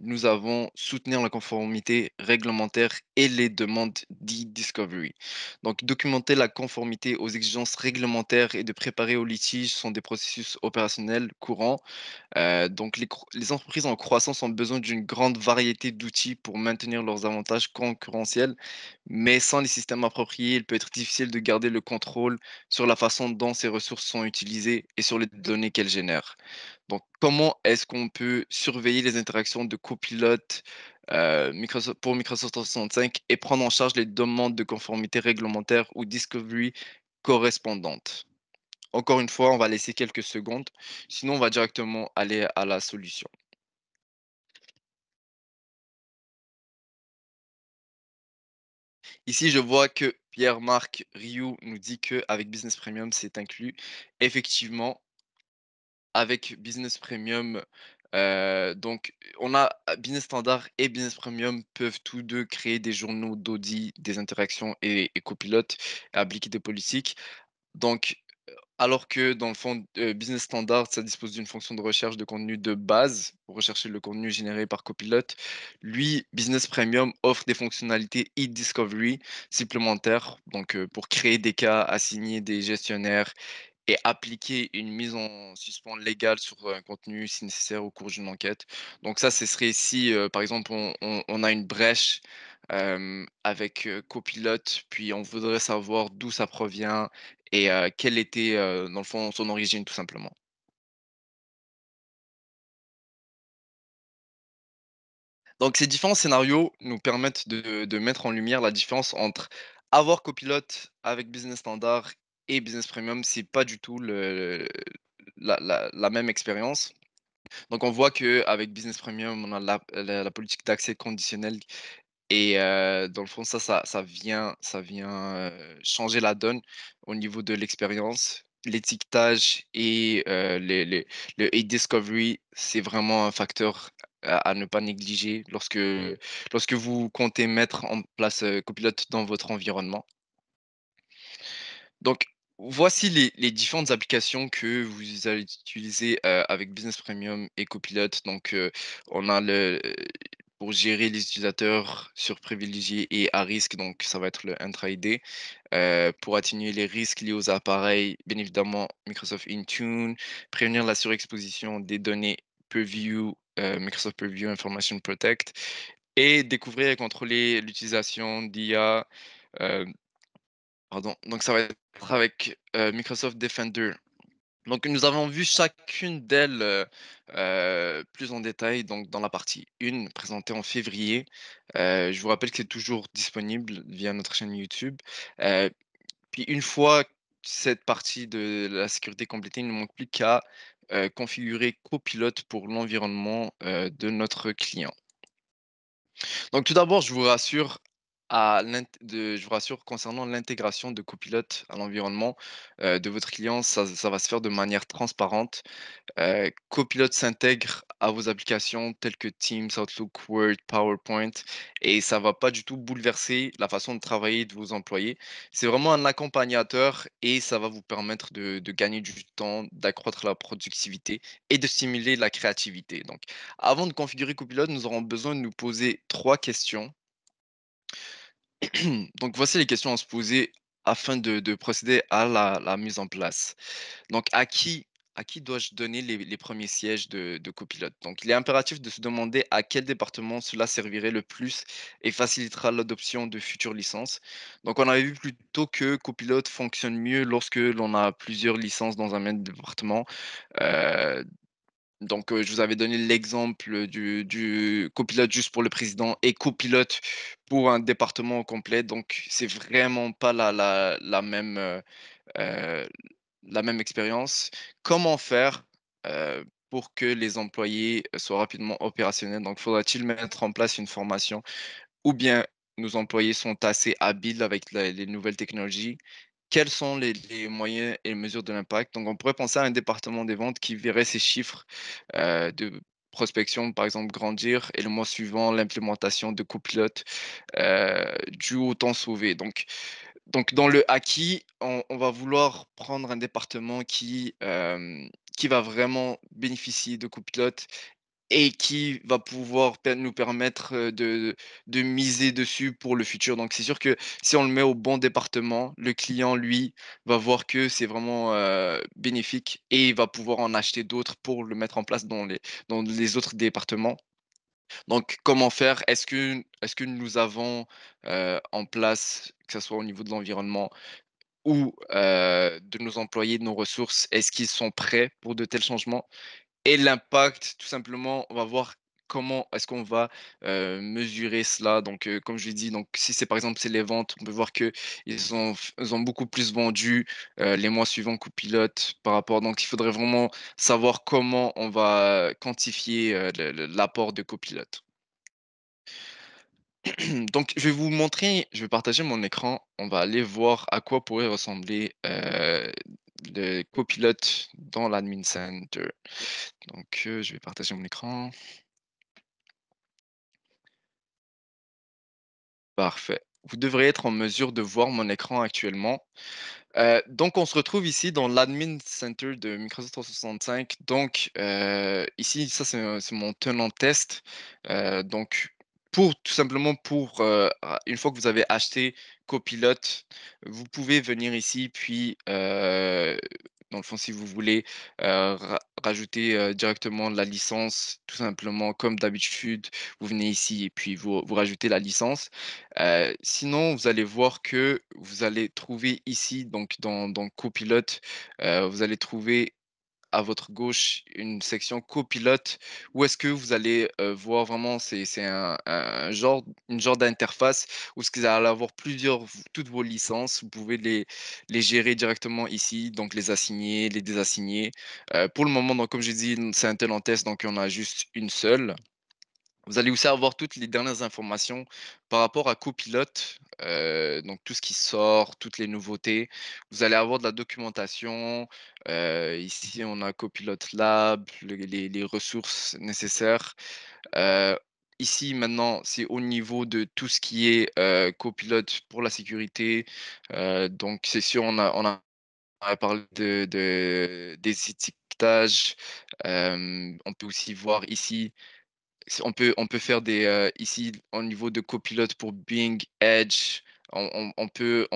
nous avons soutenir la conformité réglementaire et les demandes d'e-discovery. Donc documenter la conformité aux exigences réglementaires et de préparer aux litiges sont des processus opérationnels courants. Donc les entreprises en croissance ont besoin d'une grande variété d'outils pour maintenir leurs avantages concurrentiels, mais sans les systèmes appropriés, il peut être difficile de garder le contrôle sur la façon dont ces ressources sont utilisées et sur les données qu'elles génèrent. Donc comment est-ce qu'on peut surveiller les interactions de copilote, pour Microsoft 365 et prendre en charge les demandes de conformité réglementaire ou discovery correspondantes? Encore une fois, on va laisser quelques secondes, sinon on va directement aller à la solution. Ici, je vois que Pierre-Marc Rioux nous dit qu'avec Business Premium, c'est inclus. Effectivement, avec Business Premium, donc on a Business Standard et Business Premium peuvent tous 2 créer des journaux d'audit, des interactions et copilotes, appliquer des politiques. Donc alors que dans le fond, Business Standard, ça dispose d'une fonction de recherche de contenu de base pour rechercher le contenu généré par Copilot. Lui, Business Premium offre des fonctionnalités e-discovery supplémentaires, donc pour créer des cas, assigner des gestionnaires et appliquer une mise en suspens légale sur un contenu si nécessaire au cours d'une enquête. Donc ça, ce serait si, par exemple, on a une brèche, avec, Copilot, puis on voudrait savoir d'où ça provient et quelle était, dans le fond, son origine, tout simplement. Donc ces différents scénarios nous permettent de mettre en lumière la différence entre avoir Copilot avec Business Standard et Business Premium. C'est pas du tout la même expérience. Donc on voit qu'avec Business Premium, on a la politique d'accès conditionnel et dans le fond, ça vient, changer la donne au niveau de l'expérience. L'étiquetage et les le e-discovery, c'est vraiment un facteur à ne pas négliger lorsque vous comptez mettre en place, Copilot dans votre environnement. Donc, voici les différentes applications que vous allez utiliser, avec Business Premium et Copilot. Donc, on a pour gérer les utilisateurs surprivilégiés et à risque, donc ça va être le Entra ID. Pour atténuer les risques liés aux appareils, bien évidemment, Microsoft Intune. Prévenir la surexposition des données Purview, Microsoft Purview Information Protect et découvrir et contrôler l'utilisation d'IA, pardon, donc ça va être avec, Microsoft Defender. Donc nous avons vu chacune d'elles, plus en détail donc dans la partie 1 présentée en février. Je vous rappelle que c'est toujours disponible via notre chaîne YouTube. Heu, Puis une fois cette partie de la sécurité complétée, il ne manque plus qu'à, configurer Copilot pour l'environnement, de notre client. Donc tout d'abord, je vous rassure concernant l'intégration de Copilot à l'environnement, de votre client, ça va se faire de manière transparente. Copilot s'intègre à vos applications telles que Teams, Outlook, Word, PowerPoint et ça va pas du tout bouleverser la façon de travailler de vos employés. C'est vraiment un accompagnateur et ça va vous permettre de gagner du temps, d'accroître la productivité et de stimuler la créativité. Donc avant de configurer Copilot, nous aurons besoin de nous poser 3 questions. Donc voici les questions à se poser afin de procéder à la mise en place. Donc à qui dois-je donner les premiers sièges de copilote? Donc il est impératif de se demander à quel département cela servirait le plus et facilitera l'adoption de futures licences. Donc on avait vu plus tôt que copilote fonctionne mieux lorsque l'on a plusieurs licences dans un même département. Heu je vous avais donné l'exemple du copilote juste pour le président et copilote pour un département au complet. Donc, c'est vraiment pas heu, la même expérience. Comment faire, pour que les employés soient rapidement opérationnels? Donc, faudra-t-il mettre en place une formation ou bien nos employés sont assez habiles avec les nouvelles technologies? Quels sont les moyens et mesures de l'impact? Donc, on pourrait penser à un département des ventes qui verrait ses chiffres de prospection, par exemple, grandir et le mois suivant, l'implémentation de copilotes dû au temps sauvé. Donc, dans le acquis, on va vouloir prendre un département qui va vraiment bénéficier de copilotes et qui va pouvoir nous permettre, de miser dessus pour le futur. Donc c'est sûr que si on le met au bon département, le client, lui, va voir que c'est vraiment, bénéfique et il va pouvoir en acheter d'autres pour le mettre en place dans les autres départements. Donc comment faire? Est-ce que nous avons, en place, que ça soit au niveau de l'environnement ou, de nos employés, de nos ressources, est-ce qu'ils sont prêts pour de tels changements? Et l'impact, tout simplement, on va voir comment est-ce qu'on va, mesurer cela. Donc, comme je l'ai dit, donc si c'est par exemple, c'est les ventes, on peut voir ils ont beaucoup plus vendu, les mois suivants copilote par rapport donc il faudrait vraiment savoir comment on va quantifier, l'apport de copilote. Donc je vais partager mon écran, on va aller voir à quoi pourrait ressembler, le copilote dans l'admin center. Donc, je vais partager mon écran. Parfait. Vous devriez être en mesure de voir mon écran actuellement. Donc on se retrouve ici dans l'admin center de Microsoft 365. Donc, ici, ça c'est mon tenant test. Donc tout simplement une fois que vous avez acheté Copilot, vous pouvez venir ici puis, dans le fond, si vous voulez, rajouter, directement la licence, tout simplement comme d'habitude, vous venez ici et puis vous rajoutez la licence. Sinon, vous allez voir que vous allez trouver ici, donc dans Copilote, vous allez trouver à votre gauche une section copilote où est-ce que vous allez voir vraiment, c'est une genre d'interface où ce que vous allez avoir toutes vos licences, vous pouvez les gérer directement ici, donc les assigner, les désassigner. Pour le moment, donc, comme j'ai dit, c'est un tel en test, donc on a juste une seule. Vous allez aussi avoir toutes les dernières informations par rapport à Copilot, donc tout ce qui sort, toutes les nouveautés. Vous allez avoir de la documentation. Ici, on a Copilot Lab, les ressources nécessaires. Heu, Ici, maintenant, c'est au niveau de tout ce qui est Copilot pour la sécurité. Donc, c'est sûr, on a parlé des étiquetages. On peut aussi voir ici on peut faire ici, au niveau de copilote pour Bing, Edge, on peut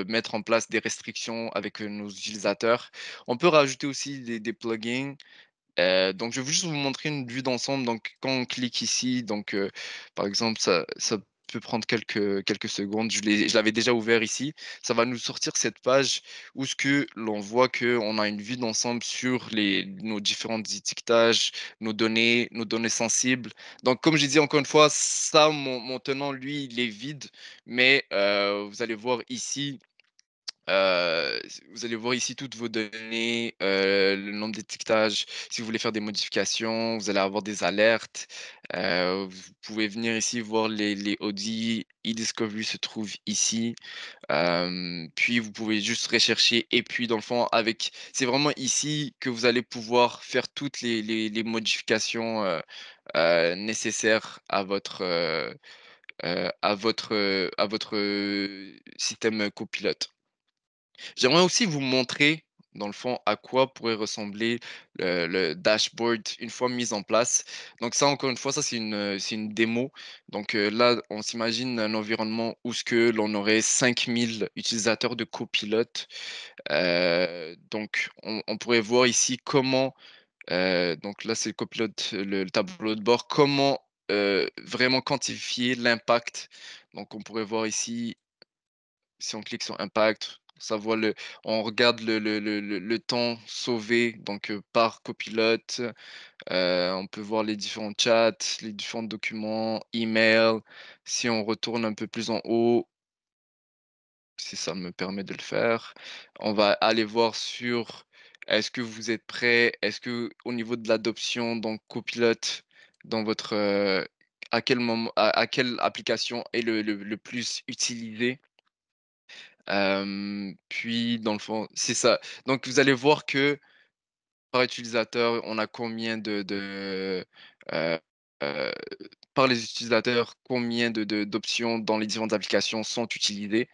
mettre en place des restrictions avec, nos utilisateurs. On peut rajouter aussi des plugins. Donc je vais juste vous montrer une vue d'ensemble. Donc quand on clique ici, par exemple, ça peut prendre quelques secondes. Je l'avais déjà ouvert ici. Ça va nous sortir cette page où ce que l'on voit qu'on a une vue d'ensemble sur nos différents étiquetages, nos données sensibles. Donc comme j'ai dit encore une fois, ça, mon tenant, lui, il est vide, mais vous allez voir ici, vous allez voir ici toutes vos données, le nombre d'étiquetages. Si vous voulez faire des modifications, vous allez avoir des alertes. Vous pouvez venir ici voir les audits. eDiscovery se trouve ici. Puis vous pouvez juste rechercher et puis dans le fond c'est vraiment ici que vous allez pouvoir faire toutes les modifications, nécessaires à votre système copilote. J'aimerais aussi vous montrer, dans le fond, à quoi pourrait ressembler le dashboard une fois mis en place. Donc ça, encore une fois, ça c'est une démo. Donc là, on s'imagine un environnement où ce que l'on aurait 5000 utilisateurs de copilote. Donc on pourrait voir ici comment, donc là c'est le copilote, le tableau de bord, comment vraiment quantifier l'impact. Donc on pourrait voir ici si on clique sur impact, ça voit on regarde le temps sauvé donc par copilote. On peut voir les différents chats, les différents documents, emails. Si on retourne un peu plus en haut, si ça me permet de le faire, on va aller voir sur est-ce que vous êtes prêt? Est-ce que au niveau de l'adoption, donc copilote dans votre, à quel moment à quelle application est le plus utilisé? Puis dans le fond, c'est ça. Donc vous allez voir que par utilisateur, on a combien heu heu, par les utilisateurs, combien d'options dans les différentes applications sont utilisées.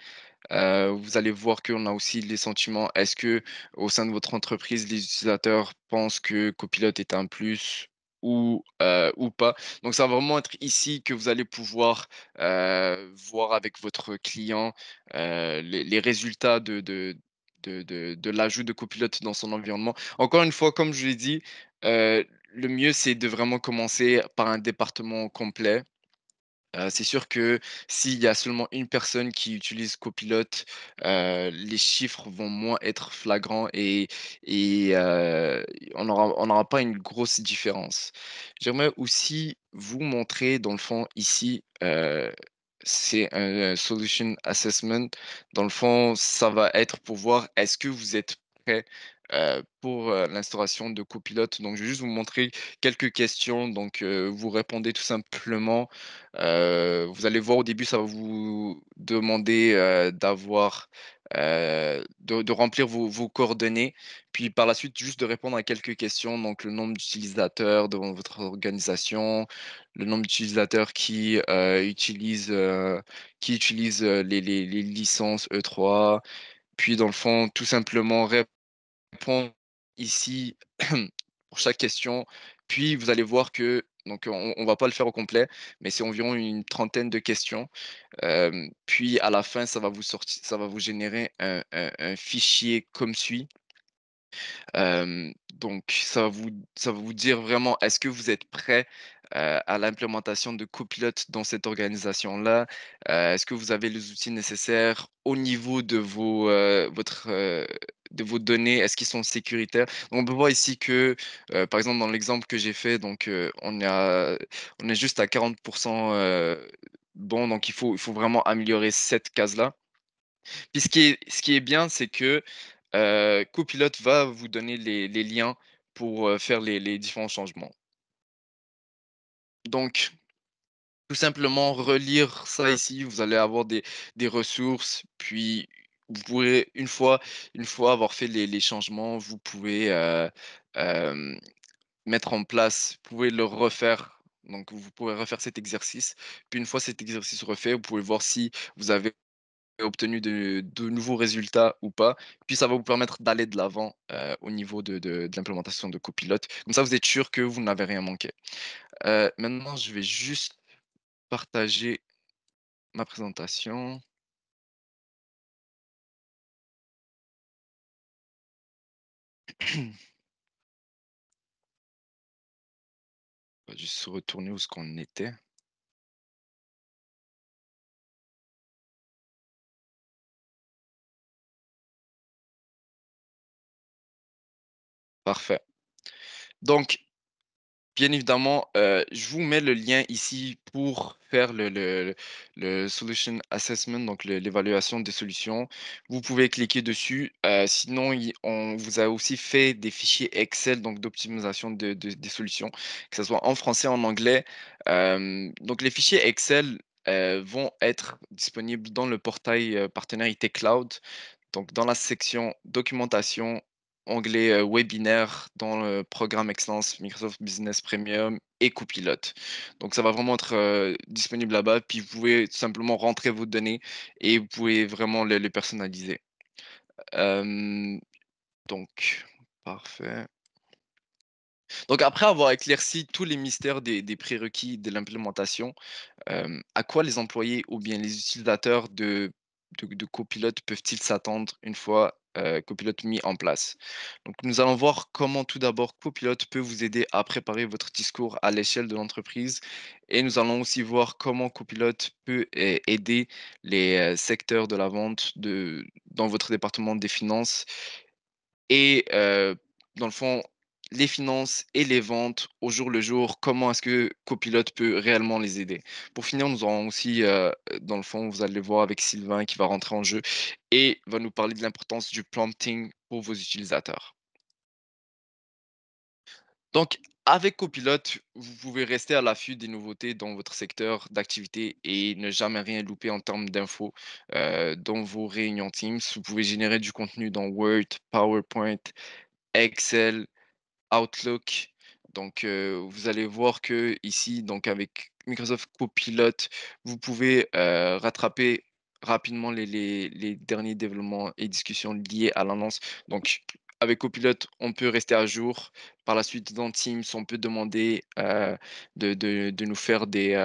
Vous allez voir qu'on a aussi les sentiments. Est-ce que au sein de votre entreprise, les utilisateurs pensent que Copilot est un plus ou pas? Donc ça va vraiment être ici que vous allez pouvoir, voir avec votre client, les résultats de l'ajout de Copilot dans son environnement. Encore une fois, comme je l'ai dit, le mieux, c'est de vraiment commencer par un département complet. C'est sûr que s'il y a seulement une personne qui utilise Copilot, les chiffres vont moins être flagrants et on n'aura pas une grosse différence. J'aimerais aussi vous montrer dans le fond ici, c'est un solution assessment. Dans le fond, ça va être pour voir est-ce que vous êtes prêt, pour, l'instauration de Copilot. Donc je vais juste vous montrer quelques questions, donc vous répondez tout simplement. Vous allez voir au début, ça va vous demander, de remplir vos coordonnées, puis par la suite, juste de répondre à quelques questions, donc le nombre d'utilisateurs dans votre organisation, le nombre d'utilisateurs qui utilisent les licences E3, puis dans le fond, tout simplement répondre ici pour chaque question. Puis vous allez voir que donc on va pas le faire au complet, mais c'est environ une trentaine de questions. Puis à la fin, ça va vous générer un fichier comme suit. Donc ça va vous dire vraiment, est-ce que vous êtes prêt, à l'implémentation de Copilot dans cette organisation-là? Est-ce que vous avez les outils nécessaires au niveau de vos données? Est-ce qu'ils sont sécuritaires? On peut voir ici que, par exemple, dans l'exemple que j'ai fait, donc, on est juste à 40 bon, donc il faut vraiment améliorer cette case-là. Puis ce qui est bien, c'est que, Copilot va vous donner les liens pour, faire les différents changements. Donc, tout simplement relire ça ici, vous allez avoir des ressources, puis vous pourrez une fois avoir fait les changements, vous pouvez, hem, mettre en place, vous pouvez le refaire. Donc vous pouvez refaire cet exercice, puis une fois cet exercice refait, vous pouvez voir si vous avez obtenu de nouveaux résultats ou pas. Puis ça va vous permettre d'aller de l'avant, au niveau de l'implémentation de Copilot. Comme ça, vous êtes sûr que vous n'avez rien manqué. Maintenant, je vais juste partager ma présentation. On va juste retourner où ce qu'on était. Parfait. Donc bien évidemment, je vous mets le lien ici pour faire le solution assessment, donc l'évaluation des solutions. Vous pouvez cliquer dessus. Sinon, on vous a aussi fait des fichiers Excel, donc d'optimisation des solutions, que ce soit en français, en anglais. Donc les fichiers Excel, vont être disponibles dans le portail, partenaire IT Cloud. Donc dans la section documentation, onglet, webinaire dans le programme Excellence Microsoft Business Premium et Copilot. Donc ça va vraiment être, disponible là-bas, puis vous pouvez tout simplement rentrer vos données et vous pouvez vraiment les personnaliser. Hem, Donc, parfait. Donc, après avoir éclairci tous les mystères des prérequis de l'implémentation, à quoi les employés ou bien les utilisateurs de Copilot peuvent-ils s'attendre une fois, Copilot mis en place? Donc nous allons voir comment tout d'abord Copilot peut vous aider à préparer votre discours à l'échelle de l'entreprise et nous allons aussi voir comment Copilot peut aider les, secteurs de la vente dans votre département des finances et dans le fond, les finances et les ventes au jour le jour, comment est-ce que Copilot peut réellement les aider? Pour finir, nous aurons aussi, dans le fond, vous allez le voir avec Sylvain qui va rentrer en jeu et va nous parler de l'importance du prompting pour vos utilisateurs. Donc, avec Copilot, vous pouvez rester à l'affût des nouveautés dans votre secteur d'activité et ne jamais rien louper en termes d'infos dans vos réunions Teams. Vous pouvez générer du contenu dans Word, PowerPoint, Excel, Outlook. Donc, vous allez voir que ici, donc avec Microsoft Copilot, vous pouvez rattraper rapidement les derniers développements et discussions liés à l'annonce. Donc, avec Copilot, on peut rester à jour. Par la suite, dans Teams, on peut demander de nous faire des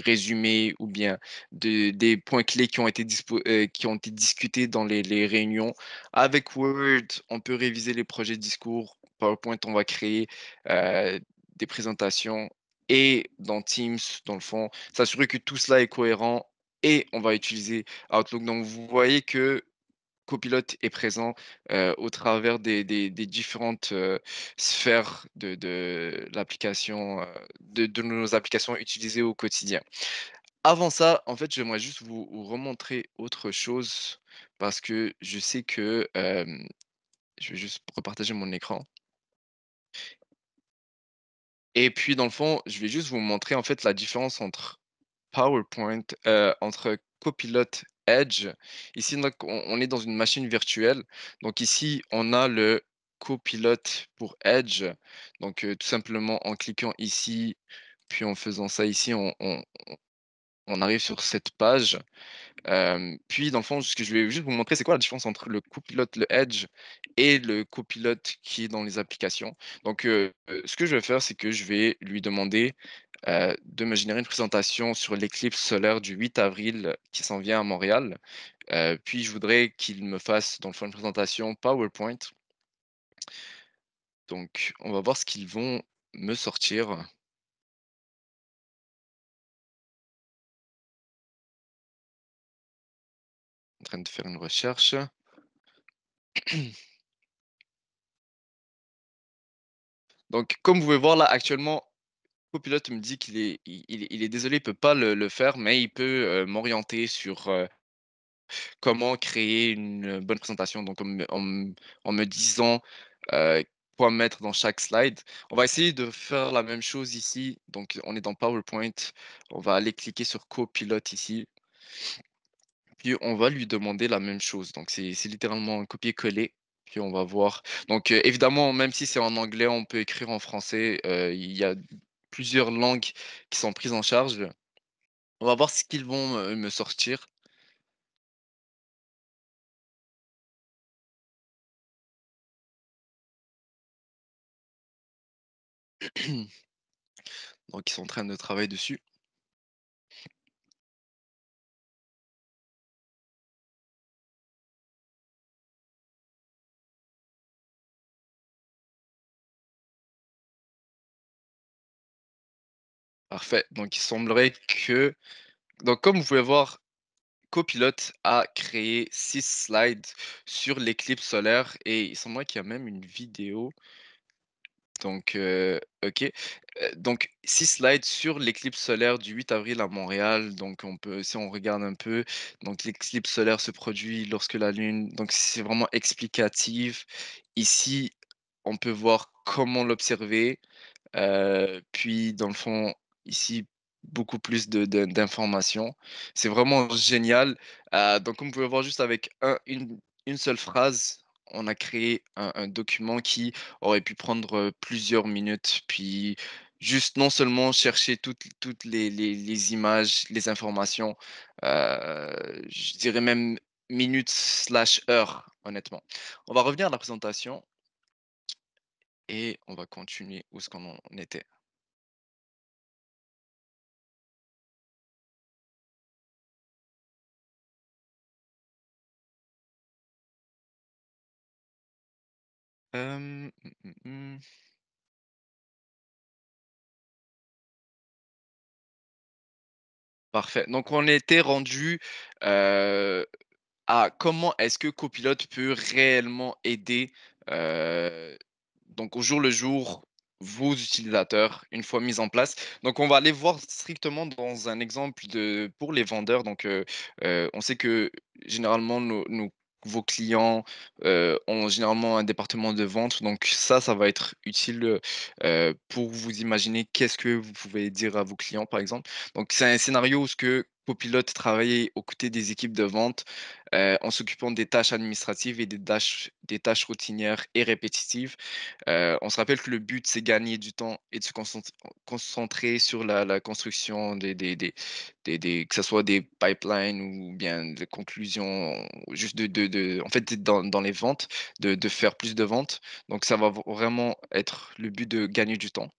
résumés ou bien des points clés qui ont été, qui ont été discutés dans les réunions. Avec Word, on peut réviser les projets de discours. PowerPoint, on va créer euh, des présentations. Et dans Teams, dans le fond, s'assurer que tout cela est cohérent et on va utiliser Outlook. Donc, vous voyez que Copilot est présent au travers des différentes sphères de l'application, de nos applications utilisées au quotidien. Avant ça, en fait, j'aimerais juste vous remontrer autre chose parce que je sais que je vais juste repartager mon écran. Et puis, dans le fond, je vais juste vous montrer en fait la différence entre PowerPoint, entre Copilot Edge. Ici, donc, on est dans une machine virtuelle. Donc ici, on a le Copilot pour Edge. Donc, tout simplement en cliquant ici, puis en faisant ça ici, on arrive sur cette page. Puis dans le fond, ce que je vais juste vous montrer, c'est quoi la différence entre le copilote, le Edge et le copilote qui est dans les applications. Donc, ce que je vais faire, c'est que je vais lui demander de me générer une présentation sur l'éclipse solaire du 8 avril qui s'en vient à Montréal. Puis je voudrais qu'il me fasse dans le fond une présentation PowerPoint. Donc, on va voir ce qu'ils vont me sortir. En train de faire une recherche. Donc, comme vous pouvez voir là actuellement, Copilote me dit qu'il est désolé, il peut pas le faire, mais il peut, m'orienter sur, comment créer une bonne présentation. Donc en me disant, quoi mettre dans chaque slide. On va essayer de faire la même chose ici. Donc on est dans PowerPoint, on va aller cliquer sur Copilote ici, puis on va lui demander la même chose. Donc c'est littéralement un copier-coller, puis on va voir. Donc, évidemment, même si c'est en anglais, on peut écrire en français, il y a plusieurs langues qui sont prises en charge. On va voir ce qu'ils vont me sortir. Donc ils sont en train de travailler dessus. Parfait. Donc il semblerait que donc comme vous pouvez voir, Copilot a créé 6 slides sur l'éclipse solaire et il semblerait qu'il y a même une vidéo. Donc, OK. Donc 6 slides sur l'éclipse solaire du 8 avril à Montréal. Donc on peut si on regarde un peu, donc l'éclipse solaire se produit lorsque la lune donc c'est vraiment explicatif. Ici, on peut voir comment l'observer. Puis dans le fond, ici, beaucoup plus d'informations. C'est vraiment génial. Donc comme vous pouvez voir juste avec une seule phrase, on a créé un document qui aurait pu prendre, plusieurs minutes. Puis juste non seulement chercher toutes les images, les informations, je dirais même minutes/heures, honnêtement. On va revenir à la présentation et on va continuer où ce qu'on en était. Mmh, mmh. Parfait. Donc on était rendu, heu, à comment est-ce que Copilot peut réellement aider, heu, donc au jour le jour, vos utilisateurs, une fois mis en place. Donc on va aller voir strictement dans un exemple de pour les vendeurs. Donc, on sait que généralement nos vos clients, ont généralement un département de vente. Donc ça va être utile, pour vous imaginer qu'est-ce que vous pouvez dire à vos clients, par exemple. Donc c'est un scénario où ce que Copilot travaillait aux côtés des équipes de vente, en s'occupant des tâches administratives et des tâches routinières et répétitives. On se rappelle que le but, c'est gagner du temps et de se concentrer sur la construction des que ça soit des pipelines ou bien des conclusions, juste en fait, dans les ventes, de faire plus de ventes. Donc ça va vraiment être le but de gagner du temps.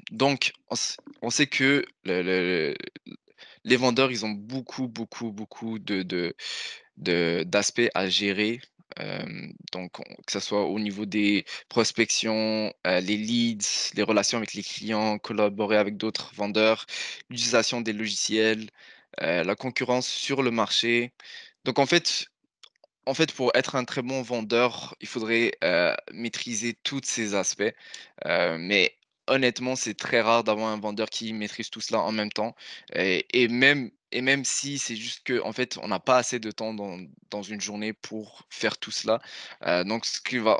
Donc on sait que les vendeurs, ils ont beaucoup, beaucoup, beaucoup d'aspects à gérer. Donc que ça soit au niveau des prospections, les leads, les relations avec les clients, collaborer avec d'autres vendeurs, l'utilisation des logiciels, la concurrence sur le marché. Donc en fait, pour être un très bon vendeur, il faudrait, maîtriser tous ces aspects, mais honnêtement, c'est très rare d'avoir un vendeur qui maîtrise tout cela en même temps et même si c'est juste qu'en fait, on n'a pas assez de temps dans une journée pour faire tout cela, donc ce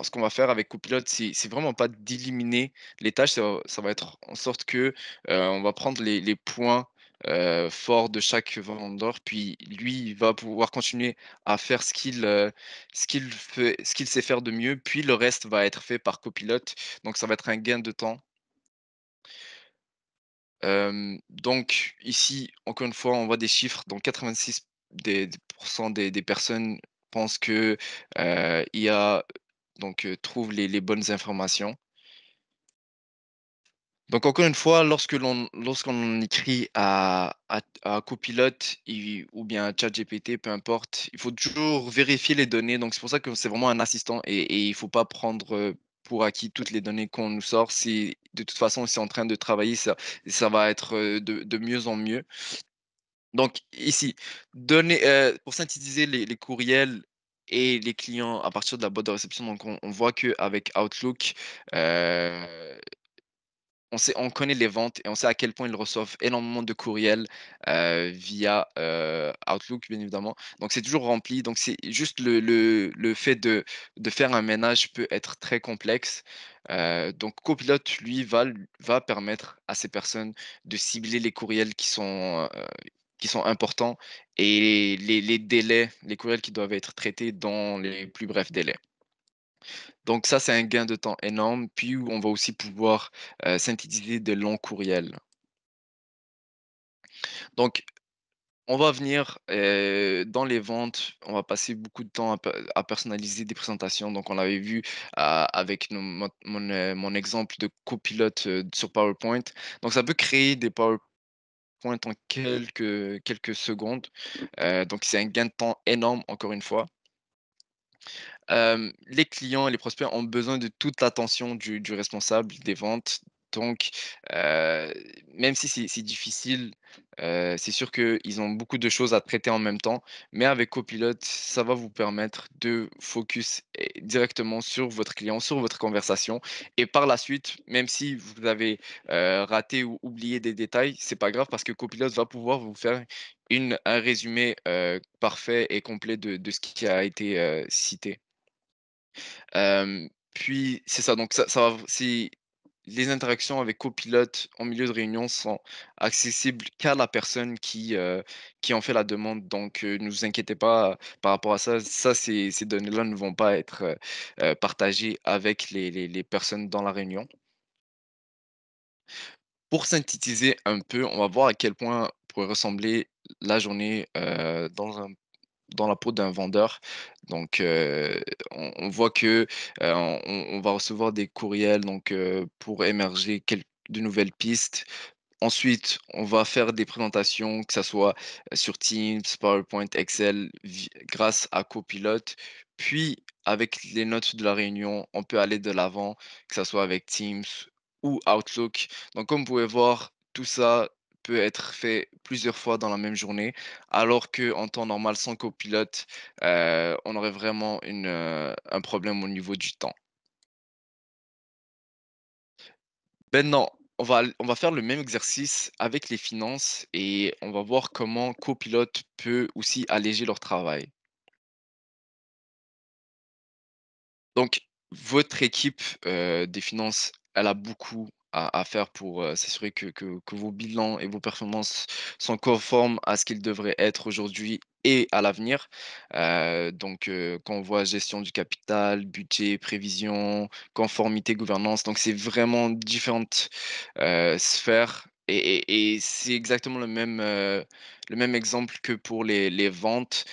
qu'on va faire avec Copilot, c'est vraiment pas d'éliminer les tâches, ça va être en sorte que, on va prendre les points, forts de chaque vendeur, puis lui, il va pouvoir continuer à faire ce qu'il sait faire de mieux, puis le reste va être fait par copilote, donc ça va être un gain de temps. Donc ici, encore une fois, on voit des chiffres, donc 86 des des personnes pensent que, IA trouve les bonnes informations. Donc encore une fois, lorsqu'on écrit à Copilot ou bien à ChatGPT, peu importe, il faut toujours vérifier les données. Donc c'est pour ça que c'est vraiment un assistant et il faut pas prendre, pour acquis toutes les données qu'on nous sort. C'est de toute façon, c'est en train de travailler, ça va être, de mieux en mieux. Donc ici, pour synthétiser les courriels et les clients à partir de la boîte de réception, donc on voit qu'avec Outlook, on connaît les ventes et on sait à quel point ils reçoivent énormément de courriels, via, Outlook, bien évidemment. Donc c'est toujours rempli, donc c'est juste le fait de faire un ménage peut être très complexe. Donc Copilot, lui, va permettre à ces personnes de cibler les courriels qui sont importants et les délais, les courriels qui doivent être traités dans les plus brefs délais. Donc ça, c'est un gain de temps énorme, puis on va aussi pouvoir, synthétiser de longs courriels. Donc on va venir, dans les ventes, on va passer beaucoup de temps à personnaliser des présentations. Donc on l'avait vu, avec mon exemple de copilote, sur PowerPoint. Donc ça peut créer des PowerPoint en quelques secondes, donc c'est un gain de temps énorme encore une fois. Les clients et les prospects ont besoin de toute l'attention du responsable des ventes. Donc, heu, même si c'est difficile, c'est sûr qu'ils ont beaucoup de choses à traiter en même temps. Mais avec Copilot, ça va vous permettre de focus directement sur votre client, sur votre conversation. Et par la suite, même si vous avez, raté ou oublié des détails, c'est pas grave parce que Copilot va pouvoir vous faire un résumé, parfait et complet de ce qui a été, cité. Puis c'est ça, donc ça va c'est les interactions avec copilote en milieu de réunion sont accessibles qu'à la personne qui en fait la demande. Donc, ne vous inquiétez pas, par rapport à ça. Ça, ces données-là ne vont pas être, partagées avec les personnes dans la réunion. Pour synthétiser un peu, on va voir à quel point pourrait ressembler la journée, dans la peau d'un vendeur. Donc, on voit que, on va recevoir des courriels donc, pour émerger de nouvelles pistes. Ensuite, on va faire des présentations, que ça soit sur Teams, PowerPoint, Excel, grâce à Copilot. Puis, avec les notes de la réunion, on peut aller de l'avant, que ça soit avec Teams ou Outlook. Donc, comme vous pouvez voir, tout ça peut être fait plusieurs fois dans la même journée, alors qu'en temps normal, sans Copilot, on aurait vraiment un problème au niveau du temps. Maintenant, on va faire le même exercice avec les finances et on va voir comment Copilot peut aussi alléger leur travail. Donc, votre équipe, des finances, elle a beaucoup à faire pour, s'assurer que vos bilans et vos performances sont conformes à ce qu'ils devraient être aujourd'hui et à l'avenir. Donc, quand on voit gestion du capital, budget, prévision, conformité, gouvernance, donc c'est vraiment différentes, sphères et c'est exactement le même exemple que pour les ventes.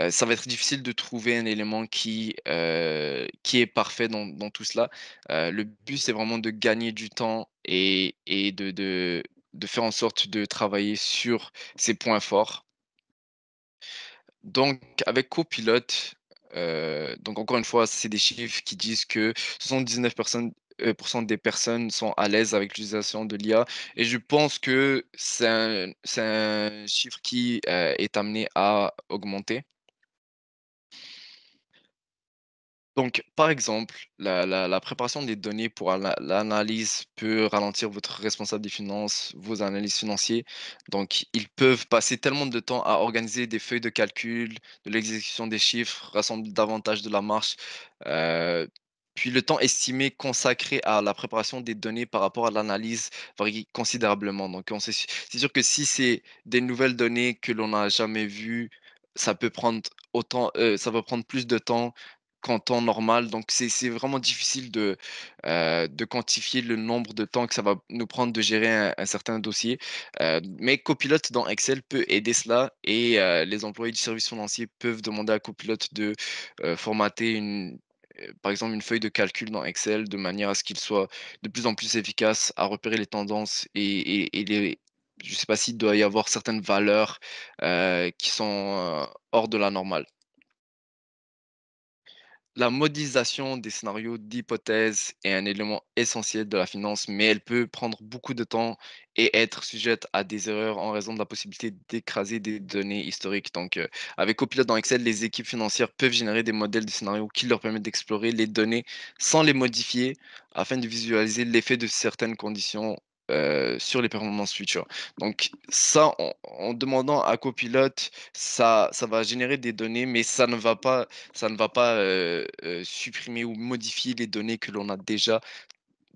Ça va être difficile de trouver un élément qui est parfait dans tout cela. Le but, c'est vraiment de gagner du temps et de faire en sorte de travailler sur ses points forts. Donc avec Copilot, donc encore une fois, c'est des chiffres qui disent que 79 des personnes sont à l'aise avec l'utilisation de l'IA et je pense que c'est un chiffre qui, est amené à augmenter. Donc, par exemple, la préparation des données pour l'analyse peut ralentir votre responsable des finances, vos analystes financiers. Donc, ils peuvent passer tellement de temps à organiser des feuilles de calcul, de l'exécution des chiffres, rassembler davantage de la marge. euh, Puis le temps estimé consacré à la préparation des données par rapport à l'analyse varie considérablement. Donc, c'est sûr que si c'est des nouvelles données que l'on n'a jamais vues, ça peut prendre ça va prendre plus de temps qu'en temps normal. Donc c'est vraiment difficile de quantifier le nombre de temps que ça va nous prendre de gérer un certain dossier. Mais Copilot dans Excel peut aider cela et les employés du service financier peuvent demander à Copilot de, formater par exemple une feuille de calcul dans Excel de manière à ce qu'il soit de plus en plus efficace à repérer les tendances et les je ne sais pas s'il doit y avoir certaines valeurs, qui sont, hors de la normale. La modélisation des scénarios d'hypothèses est un élément essentiel de la finance, mais elle peut prendre beaucoup de temps et être sujette à des erreurs en raison de la possibilité d'écraser des données historiques. Donc, avec Copilot dans Excel, les équipes financières peuvent générer des modèles de scénarios qui leur permettent d'explorer les données sans les modifier afin de visualiser l'effet de certaines conditions sur les performances futures. Donc, ça, en demandant à Copilot, ça va générer des données, mais ça ne va pas, supprimer ou modifier les données que l'on a déjà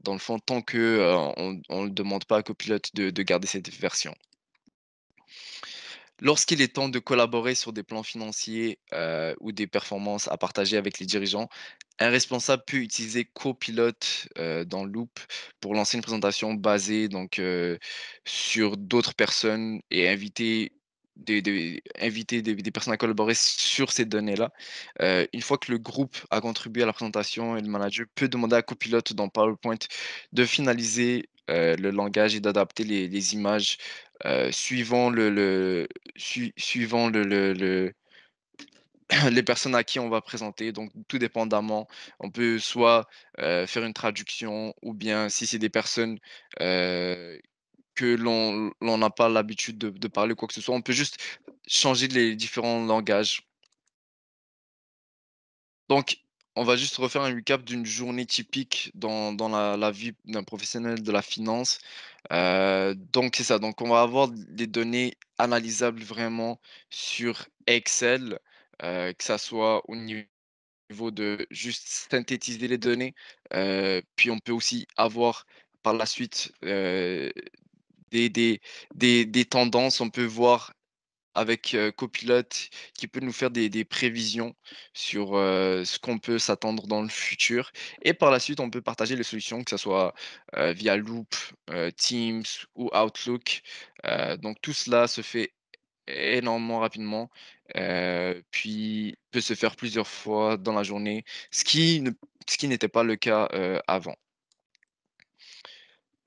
dans le fond tant que, on ne demande pas à Copilot de garder cette version. Lorsqu'il est temps de collaborer sur des plans financiers, ou des performances à partager avec les dirigeants, un responsable peut utiliser Copilot, dans Loop pour lancer une présentation basée donc, sur d'autres personnes et inviter des personnes à collaborer sur ces données-là. Une fois que le groupe a contribué à la présentation et le manager peut demander à Copilot dans PowerPoint de finaliser, le langage et d'adapter les images, suivant suivant les personnes à qui on va présenter. Donc, tout dépendamment, on peut soit faire une traduction ou bien si c'est des personnes que l'on n'a pas l'habitude de parler ou quoi que ce soit, on peut juste changer les différents langages. Donc, on va juste refaire un recap d'une journée typique dans la vie d'un professionnel de la finance. Donc, c'est ça. Donc, on va avoir des données analysables vraiment sur Excel, que ça soit au niveau de juste synthétiser les données. Puis, on peut aussi avoir par la suite des tendances. On peut voir avec, Copilot qui peut nous faire des prévisions sur, ce qu'on peut s'attendre dans le futur et par la suite, on peut partager les solutions, que ça soit, via Loop, Teams ou Outlook. Donc tout cela se fait énormément rapidement, puis peut se faire plusieurs fois dans la journée, ce qui n'était pas le cas, avant.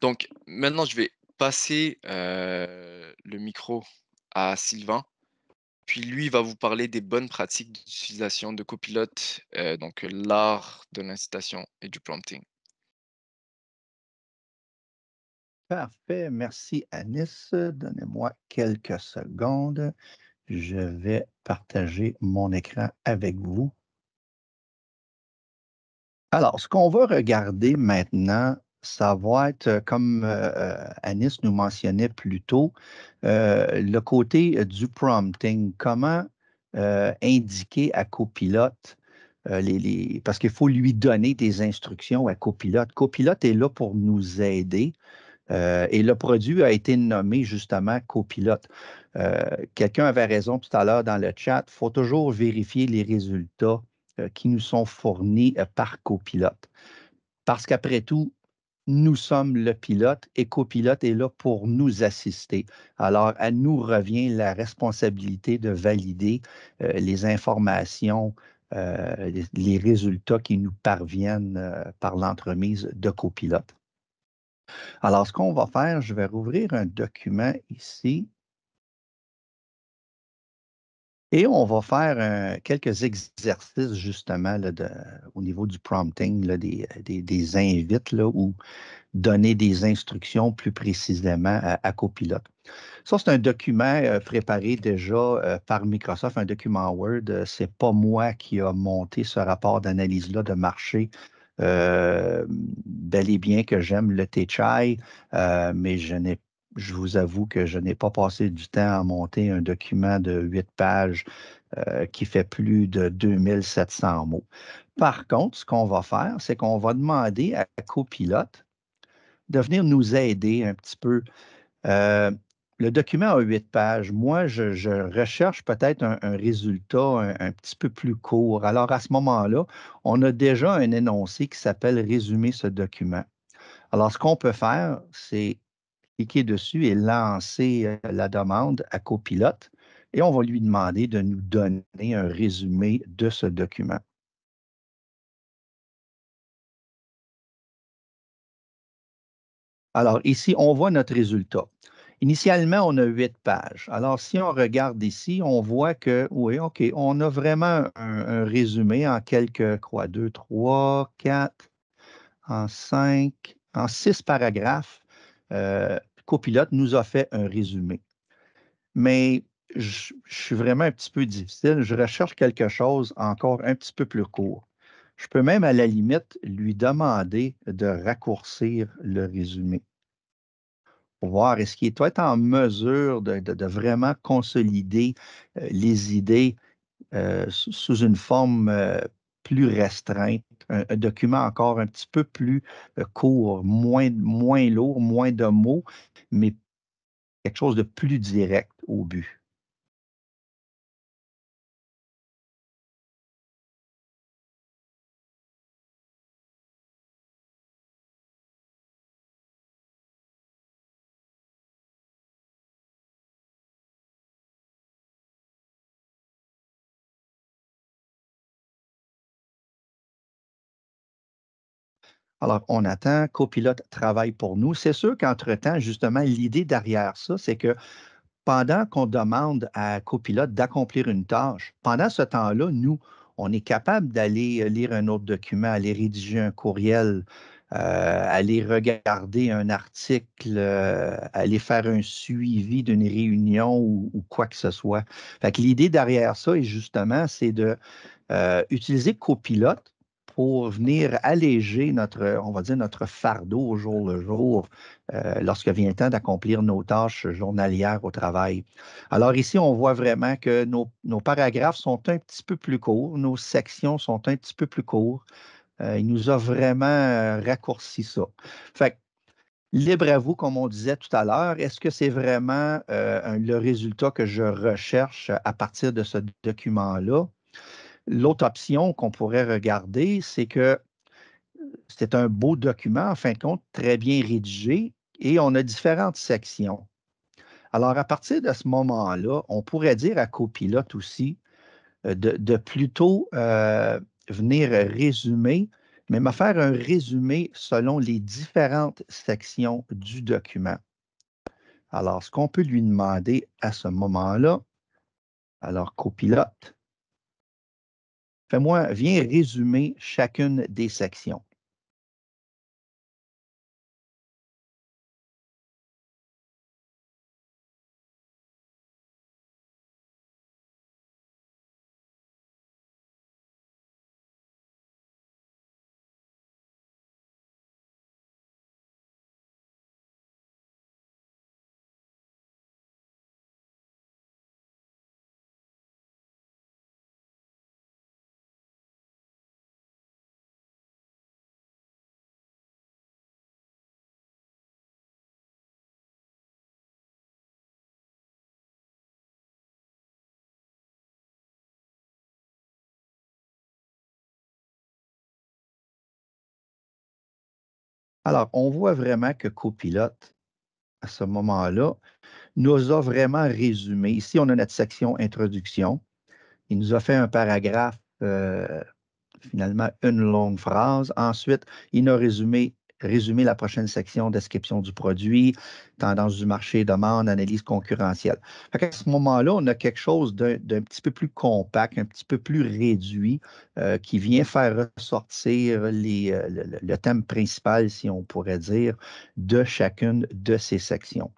Donc maintenant, je vais passer, le micro à Sylvain, puis lui va vous parler des bonnes pratiques d'utilisation de Copilot, donc l'art de l'incitation et du prompting. Parfait, merci Anis. Donnez-moi quelques secondes. Je vais partager mon écran avec vous. Alors, ce qu'on va regarder maintenant, ça va être, comme Anis nous mentionnait plus tôt, le côté du prompting. Comment indiquer à Copilote, parce qu'il faut lui donner des instructions à Copilote. Copilote est là pour nous aider. Et le produit a été nommé justement copilote. Quelqu'un avait raison tout à l'heure dans le chat, il faut toujours vérifier les résultats qui nous sont fournis par copilote. Parce qu'après tout, nous sommes le pilote et copilote est là pour nous assister. Alors, à nous revient la responsabilité de valider les informations, les résultats qui nous parviennent par l'entremise de copilote. Alors, ce qu'on va faire, je vais rouvrir un document ici et on va faire quelques exercices justement là, au niveau du prompting, là, des invites là, ou donner des instructions plus précisément à Copilote. Ça, c'est un document préparé déjà par Microsoft, un document Word. Ce n'est pas moi qui a monté ce rapport d'analyse-là de marché. Bel et bien que j'aime le TCHI, mais je vous avoue que je n'ai pas passé du temps à monter un document de 8 pages qui fait plus de 2700 mots. Par contre, ce qu'on va faire, c'est qu'on va demander à Copilote de venir nous aider un petit peu. Euh, le document a 8 pages. Moi, je recherche peut-être un résultat un petit peu plus court. Alors, à ce moment-là, on a déjà un énoncé qui s'appelle résumer ce document. Alors, ce qu'on peut faire, c'est cliquer dessus et lancer la demande à Copilote et on va lui demander de nous donner un résumé de ce document. Alors, ici, on voit notre résultat. Initialement, on a 8 pages. Alors, si on regarde ici, on voit que, oui, OK, on a vraiment un résumé en quelques, quoi, 2, 3, 4, en 5, en 6 paragraphes. Copilote nous a fait un résumé. Mais je suis vraiment un petit peu difficile. Je recherche quelque chose encore un petit peu plus court. Je peux même, à la limite, lui demander de raccourcir le résumé pour voir est-ce qu'il doit être en mesure de vraiment consolider les idées sous une forme plus restreinte, un document encore un petit peu plus court, moins lourd, moins de mots, mais quelque chose de plus direct au but. Alors, on attend, Copilote travaille pour nous. C'est sûr qu'entre-temps, justement, l'idée derrière ça, c'est que pendant qu'on demande à Copilote d'accomplir une tâche, pendant ce temps-là, nous, on est capable d'aller lire un autre document, aller rédiger un courriel, aller regarder un article, aller faire un suivi d'une réunion ou quoi que ce soit. Fait que l'idée derrière ça, est justement, c'est de utiliser Copilote pour venir alléger notre, on va dire, notre fardeau au jour le jour lorsque vient le temps d'accomplir nos tâches journalières au travail. Alors ici, on voit vraiment que nos paragraphes sont un petit peu plus courts, nos sections sont un petit peu plus courts. Il nous a vraiment raccourci ça. Fait Libre à vous, comme on disait tout à l'heure, est-ce que c'est vraiment le résultat que je recherche à partir de ce document-là? L'autre option qu'on pourrait regarder, c'est que c'est un beau document, en fin de compte, très bien rédigé, et on a différentes sections. Alors, à partir de ce moment-là, on pourrait dire à Copilote aussi de plutôt venir résumer, mais me faire un résumé selon les différentes sections du document. Alors, ce qu'on peut lui demander à ce moment-là, alors Copilote, viens résumer chacune des sections. Alors, on voit vraiment que Copilote, à ce moment-là, nous a vraiment résumé. Ici, on a notre section introduction. Il nous a fait un paragraphe, finalement, une longue phrase. Ensuite, il nous a résumé la prochaine section, description du produit, tendance du marché, demande, analyse concurrentielle. À ce moment-là, on a quelque chose d'un petit peu plus compact, un petit peu plus réduit, qui vient faire ressortir le thème principal, si on pourrait dire, de chacune de ces sections.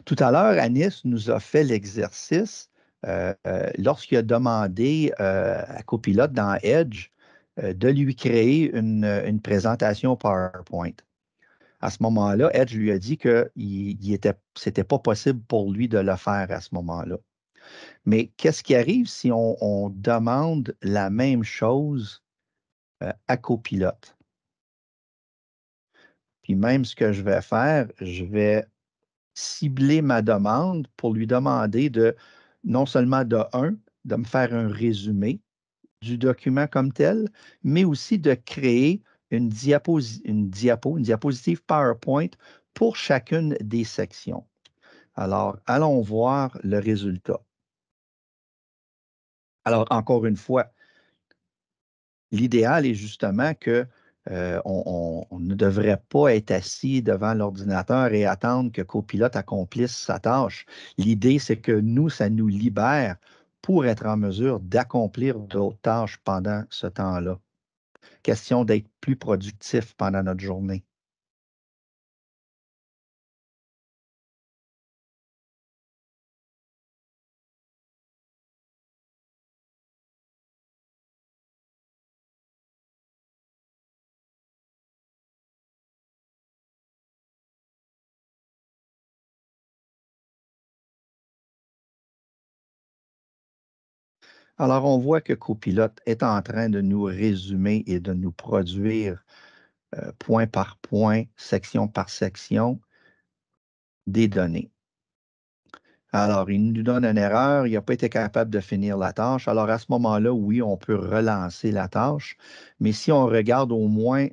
Tout à l'heure, Anis nous a fait l'exercice lorsqu'il a demandé à Copilote dans Edge de lui créer une présentation PowerPoint. À ce moment-là, Edge lui a dit que c'était pas possible pour lui de le faire à ce moment-là. Mais qu'est-ce qui arrive si on demande la même chose à Copilote? Puis même ce que je vais faire, je vais cibler ma demande pour lui demander de, non seulement de me faire un résumé du document comme tel, mais aussi de créer une diapositive PowerPoint pour chacune des sections. Alors, allons voir le résultat. Alors, encore une fois, l'idéal est justement que on ne devrait pas être assis devant l'ordinateur et attendre que Copilote accomplisse sa tâche. L'idée, c'est que nous, ça nous libère pour être en mesure d'accomplir d'autres tâches pendant ce temps-là. Question d'être plus productif pendant notre journée. Alors, on voit que Copilote est en train de nous résumer et de nous produire point par point, section par section, des données. Alors, il nous donne une erreur, il n'a pas été capable de finir la tâche. Alors, à ce moment-là, oui, on peut relancer la tâche. Mais si on regarde au moins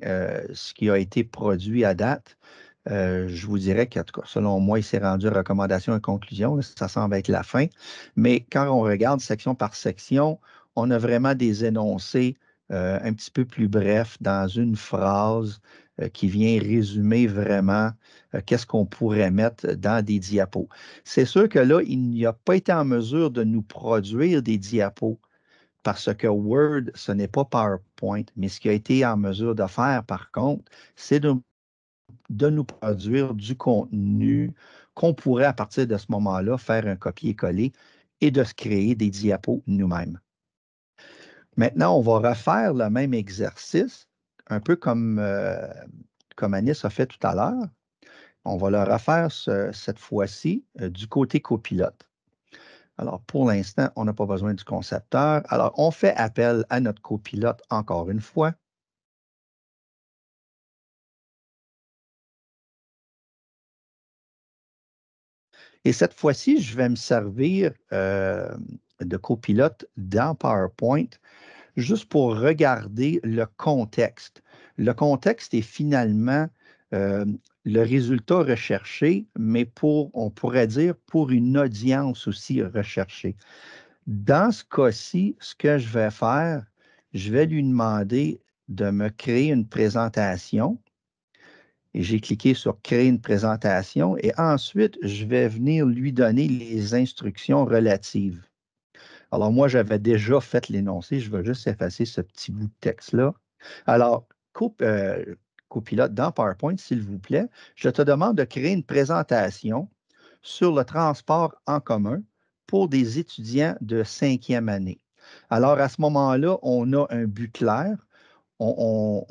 ce qui a été produit à date, je vous dirais qu'en tout cas, selon moi, il s'est rendu recommandation et conclusion. Là, ça semble être la fin. Mais quand on regarde section par section, on a vraiment des énoncés un petit peu plus brefs dans une phrase qui vient résumer vraiment qu'est-ce qu'on pourrait mettre dans des diapos. C'est sûr que là, il n'y a pas été en mesure de nous produire des diapos parce que Word, ce n'est pas PowerPoint, mais ce qu'il a été en mesure de faire, par contre, c'est de nous produire du contenu qu'on pourrait, à partir de ce moment-là, faire un copier-coller et de se créer des diapos nous-mêmes. Maintenant, on va refaire le même exercice, un peu comme Anis a fait tout à l'heure. On va le refaire cette fois-ci du côté copilote. Alors, pour l'instant, on n'a pas besoin du concepteur. Alors, on fait appel à notre copilote encore une fois. Et cette fois-ci, je vais me servir de copilote dans PowerPoint juste pour regarder le contexte. Le contexte est finalement euh, le résultat recherché, mais on pourrait dire, pour une audience aussi recherchée. Dans ce cas-ci, ce que je vais faire, je vais lui demander de me créer une présentation. Et j'ai cliqué sur Créer une présentation et ensuite, je vais venir lui donner les instructions relatives. Alors, moi, j'avais déjà fait l'énoncé. Je vais juste effacer ce petit bout de texte-là. Alors, copilote dans PowerPoint, s'il vous plaît, je te demande de créer une présentation sur le transport en commun pour des étudiants de cinquième année. Alors, à ce moment-là, on a un but clair. On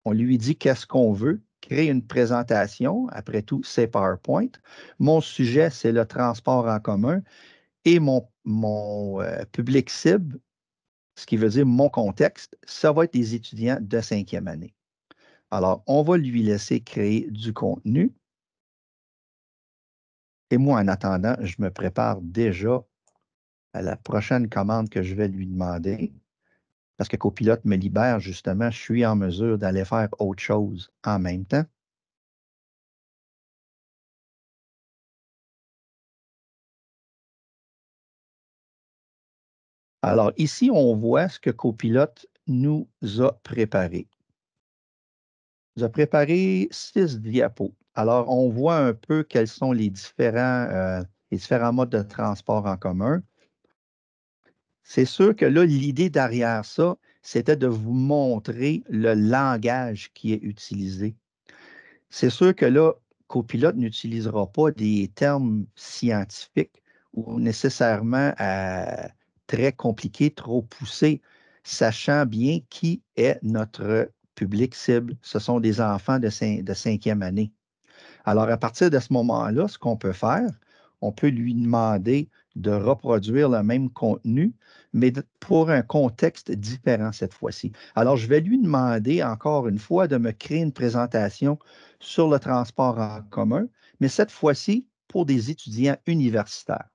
lui dit qu'est-ce qu'on veut, créer une présentation. Après tout, c'est PowerPoint. Mon sujet, c'est le transport en commun et mon public cible, ce qui veut dire mon contexte, ça va être des étudiants de cinquième année. Alors, on va lui laisser créer du contenu. Et moi, en attendant, je me prépare déjà à la prochaine commande que je vais lui demander. Parce que Copilote me libère, justement, je suis en mesure d'aller faire autre chose en même temps. Alors, ici, on voit ce que Copilote nous a préparé. Il nous a préparé 6 diapos. Alors, on voit un peu quels sont les différents modes de transport en commun. C'est sûr que là, l'idée derrière ça, c'était de vous montrer le langage qui est utilisé. C'est sûr que là, Copilote n'utilisera pas des termes scientifiques ou nécessairement très compliqués, trop poussés, sachant bien qui est notre public cible. Ce sont des enfants de cinquième année. Alors, à partir de ce moment-là, ce qu'on peut faire, on peut lui demander de reproduire le même contenu, mais pour un contexte différent cette fois-ci. Alors, je vais lui demander encore une fois de me créer une présentation sur le transport en commun, mais cette fois-ci pour des étudiants universitaires.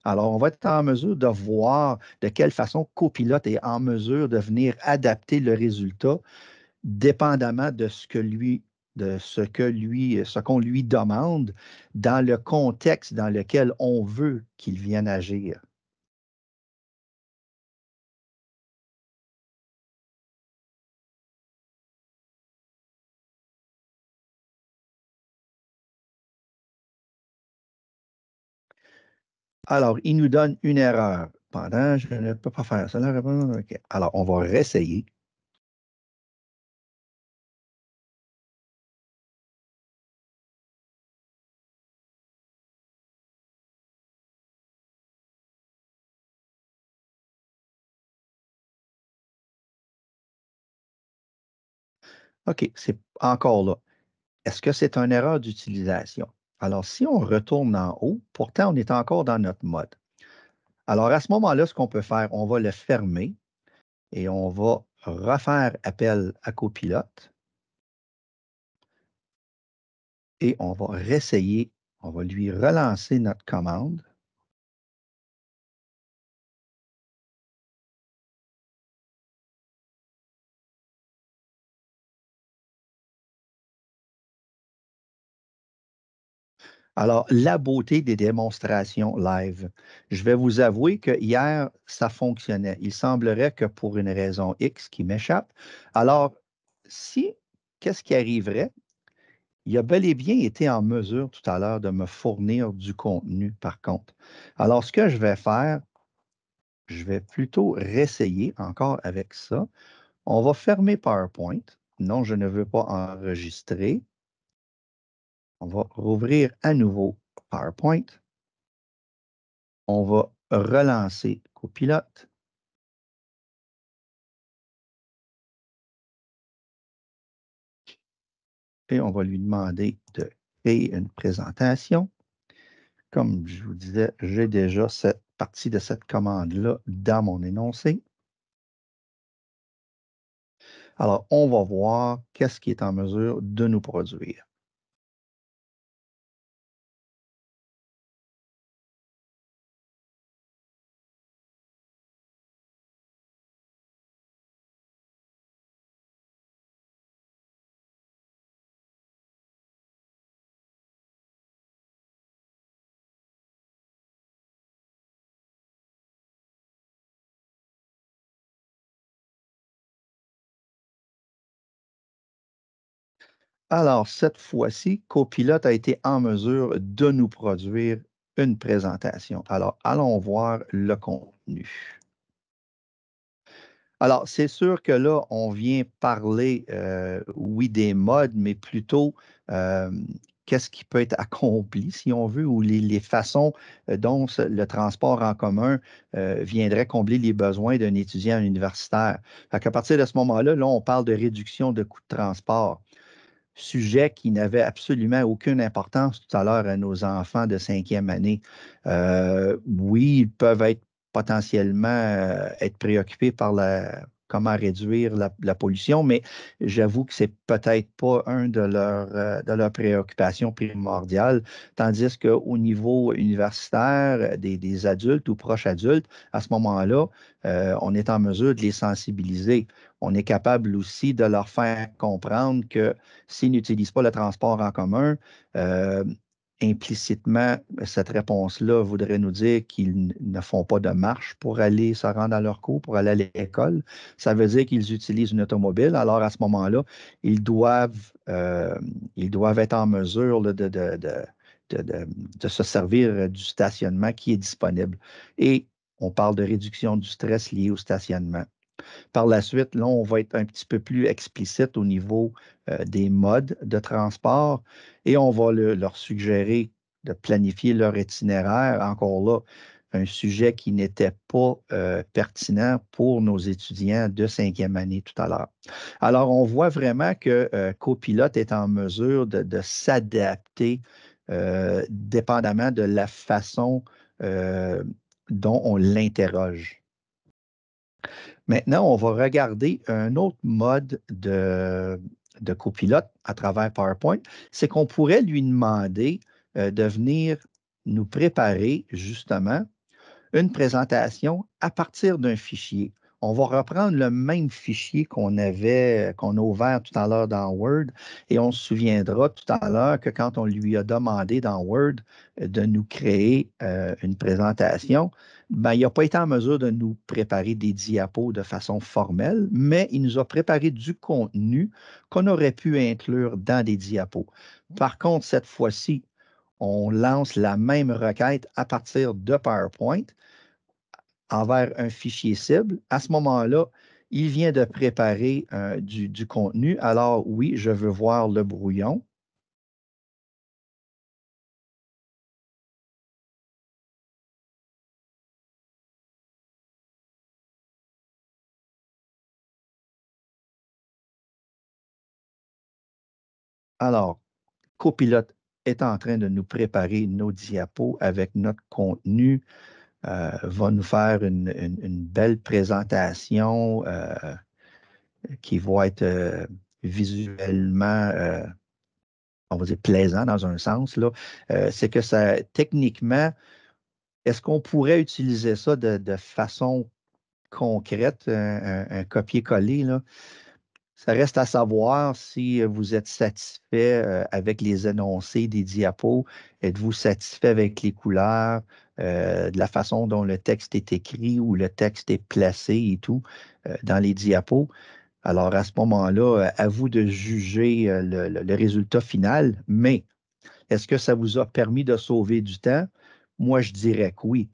Alors, on va être en mesure de voir de quelle façon Copilote est en mesure de venir adapter le résultat dépendamment de ce qu'on lui demande dans le contexte dans lequel on veut qu'il vienne agir. Alors, il nous donne une erreur. Pendant, je ne peux pas faire ça. OK. Alors, on va réessayer. OK, c'est encore là. Est-ce que c'est une erreur d'utilisation? Alors, si on retourne en haut, pourtant, on est encore dans notre mode. Alors, à ce moment-là, ce qu'on peut faire, on va le fermer et on va refaire appel à copilote et on va réessayer, on va lui relancer notre commande. Alors, la beauté des démonstrations live. Je vais vous avouer que hier, ça fonctionnait. Il semblerait que pour une raison X qui m'échappe. Alors, si, qu'est-ce qui arriverait? Il a bel et bien été en mesure tout à l'heure de me fournir du contenu, par contre. Alors, ce que je vais faire, je vais plutôt réessayer encore avec ça. On va fermer PowerPoint. Non, je ne veux pas enregistrer. On va rouvrir à nouveau PowerPoint. On va relancer Copilote. Et on va lui demander de créer une présentation. Comme je vous disais, j'ai déjà cette partie de cette commande-là dans mon énoncé. Alors, on va voir qu'est-ce qui est en mesure de nous produire. Alors, cette fois-ci, Copilot a été en mesure de nous produire une présentation. Alors, allons voir le contenu. Alors, c'est sûr que là, on vient parler, oui, des modes, mais plutôt euh, qu'est-ce qui peut être accompli, si on veut, ou les façons dont le transport en commun viendrait combler les besoins d'un étudiant universitaire. Fait qu'à partir de ce moment-là, là, on parle de réduction de coûts de transport. Sujet qui n'avait absolument aucune importance tout à l'heure à nos enfants de cinquième année. Oui, ils peuvent être potentiellement être préoccupés par comment réduire la pollution, mais j'avoue que c'est peut-être pas un de leurs préoccupations primordiales, tandis qu'au niveau universitaire, des adultes ou proches adultes, à ce moment-là, on est en mesure de les sensibiliser. On est capable aussi de leur faire comprendre que s'ils n'utilisent pas le transport en commun, euh, implicitement, cette réponse-là voudrait nous dire qu'ils ne font pas de marche pour aller se rendre à leur cours, pour aller à l'école. Ça veut dire qu'ils utilisent une automobile. Alors, à ce moment-là, ils doivent, euh, ils doivent être en mesure là, de se servir du stationnement qui est disponible. Et on parle de réduction du stress lié au stationnement. Par la suite, là, on va être un petit peu plus explicite au niveau des modes de transport et on va leur suggérer de planifier leur itinéraire. Encore là, un sujet qui n'était pas pertinent pour nos étudiants de cinquième année tout à l'heure. Alors, on voit vraiment que Copilot est en mesure de s'adapter dépendamment de la façon euh, dont on l'interroge. Maintenant, on va regarder un autre mode de copilote à travers PowerPoint. C'est qu'on pourrait lui demander de venir nous préparer justement une présentation à partir d'un fichier. On va reprendre le même fichier qu'on a ouvert tout à l'heure dans Word et on se souviendra tout à l'heure que quand on lui a demandé dans Word de nous créer une présentation, ben, il n'a pas été en mesure de nous préparer des diapos de façon formelle, mais il nous a préparé du contenu qu'on aurait pu inclure dans des diapos. Par contre, cette fois-ci, on lance la même requête à partir de PowerPoint envers un fichier cible. À ce moment-là, il vient de préparer du contenu. Alors oui, je veux voir le brouillon. Alors, Copilote est en train de nous préparer nos diapos avec notre contenu, va nous faire une belle présentation qui va être visuellement, on va dire, plaisant dans un sens, là. C'est que ça, techniquement, est-ce qu'on pourrait utiliser ça de façon concrète, un copier-coller, là? Ça reste à savoir si vous êtes satisfait avec les énoncés des diapos. Êtes-vous satisfait avec les couleurs, de la façon dont le texte est écrit ou le texte est placé et tout dans les diapos? Alors, à ce moment-là, à vous de juger le résultat final, mais est-ce que ça vous a permis de sauver du temps? Moi, je dirais que oui.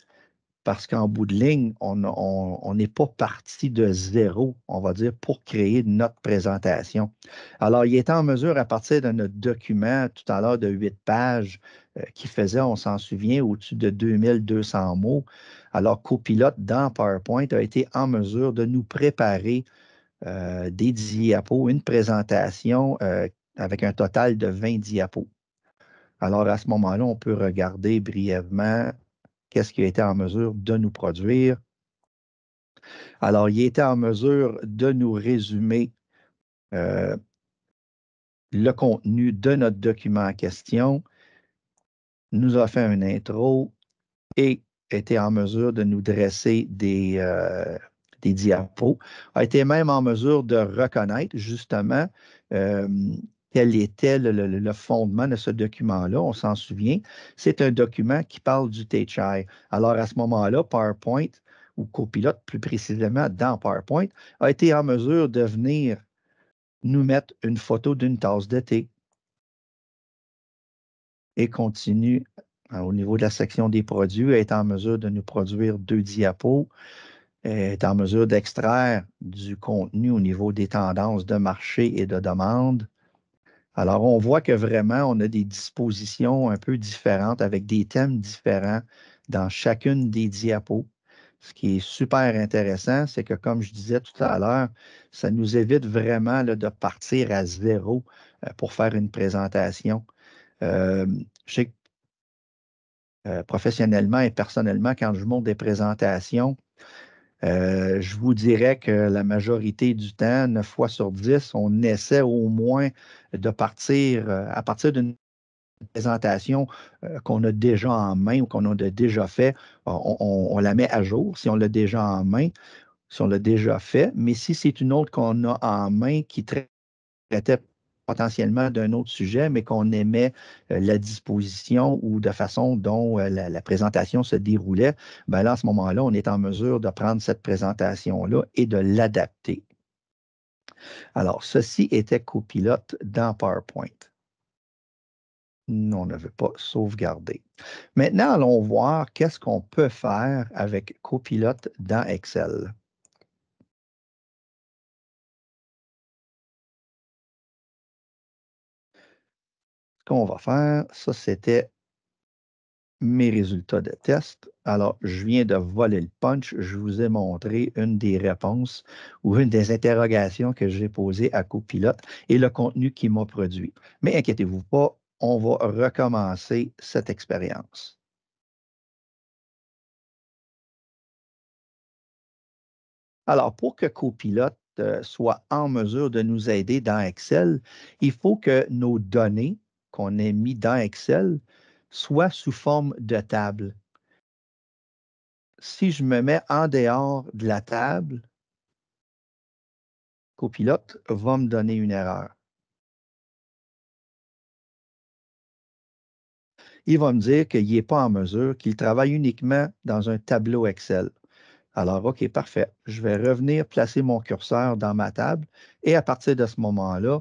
Parce qu'en bout de ligne, on n'est pas parti de zéro, on va dire, pour créer notre présentation. Alors, il était en mesure, à partir de notre document tout à l'heure de 8 pages, qui faisait, on s'en souvient, au-dessus de 2200 mots, alors Copilote dans PowerPoint a été en mesure de nous préparer des diapos, une présentation avec un total de 20 diapos. Alors, à ce moment-là, on peut regarder brièvement qu'est-ce qu'il a été en mesure de nous produire. Alors, il était en mesure de nous résumer euh, le contenu de notre document en question, nous a fait une intro et était en mesure de nous dresser des diapos, a été même en mesure de reconnaître justement euh, quel était le fondement de ce document-là. On s'en souvient. C'est un document qui parle du THI. Alors, à ce moment-là, PowerPoint, ou Copilot plus précisément dans PowerPoint, a été en mesure de venir nous mettre une photo d'une tasse de thé, et continue au niveau de la section des produits, est en mesure de nous produire 2 diapos, est en mesure d'extraire du contenu au niveau des tendances de marché et de demande. Alors, on voit que vraiment, on a des dispositions un peu différentes avec des thèmes différents dans chacune des diapos. Ce qui est super intéressant, c'est que, comme je disais tout à l'heure, ça nous évite vraiment là, de partir à zéro pour faire une présentation. Je sais que professionnellement et personnellement, quand je monte des présentations, je vous dirais que la majorité du temps, 9 fois sur 10, on essaie au moins de partir à partir d'une présentation qu'on a déjà en main ou qu'on a déjà fait, on la met à jour si on l'a déjà en main, si on l'a déjà fait. Mais si c'est une autre qu'on a en main qui traitait potentiellement d'un autre sujet, mais qu'on aimait la disposition ou de façon dont la présentation se déroulait, ben là, à ce moment-là, on est en mesure de prendre cette présentation-là et de l'adapter. Alors, ceci était Copilote dans PowerPoint. Non, on ne veut pas sauvegarder. Maintenant, allons voir qu'est-ce qu'on peut faire avec Copilote dans Excel. Ce qu'on va faire, ça, c'était mes résultats de test. Alors, je viens de voler le punch. Je vous ai montré une des réponses ou une des interrogations que j'ai posées à Copilote et le contenu qu'il m'a produit. Mais inquiétez-vous pas, on va recommencer cette expérience. Alors, pour que Copilote soit en mesure de nous aider dans Excel, il faut que nos données qu'on ait mis dans Excel soient sous forme de table. Si je me mets en dehors de la table, Copilote va me donner une erreur. Il va me dire qu'il n'est pas en mesure, qu'il travaille uniquement dans un tableau Excel. Alors, OK, parfait. Je vais revenir placer mon curseur dans ma table et à partir de ce moment-là,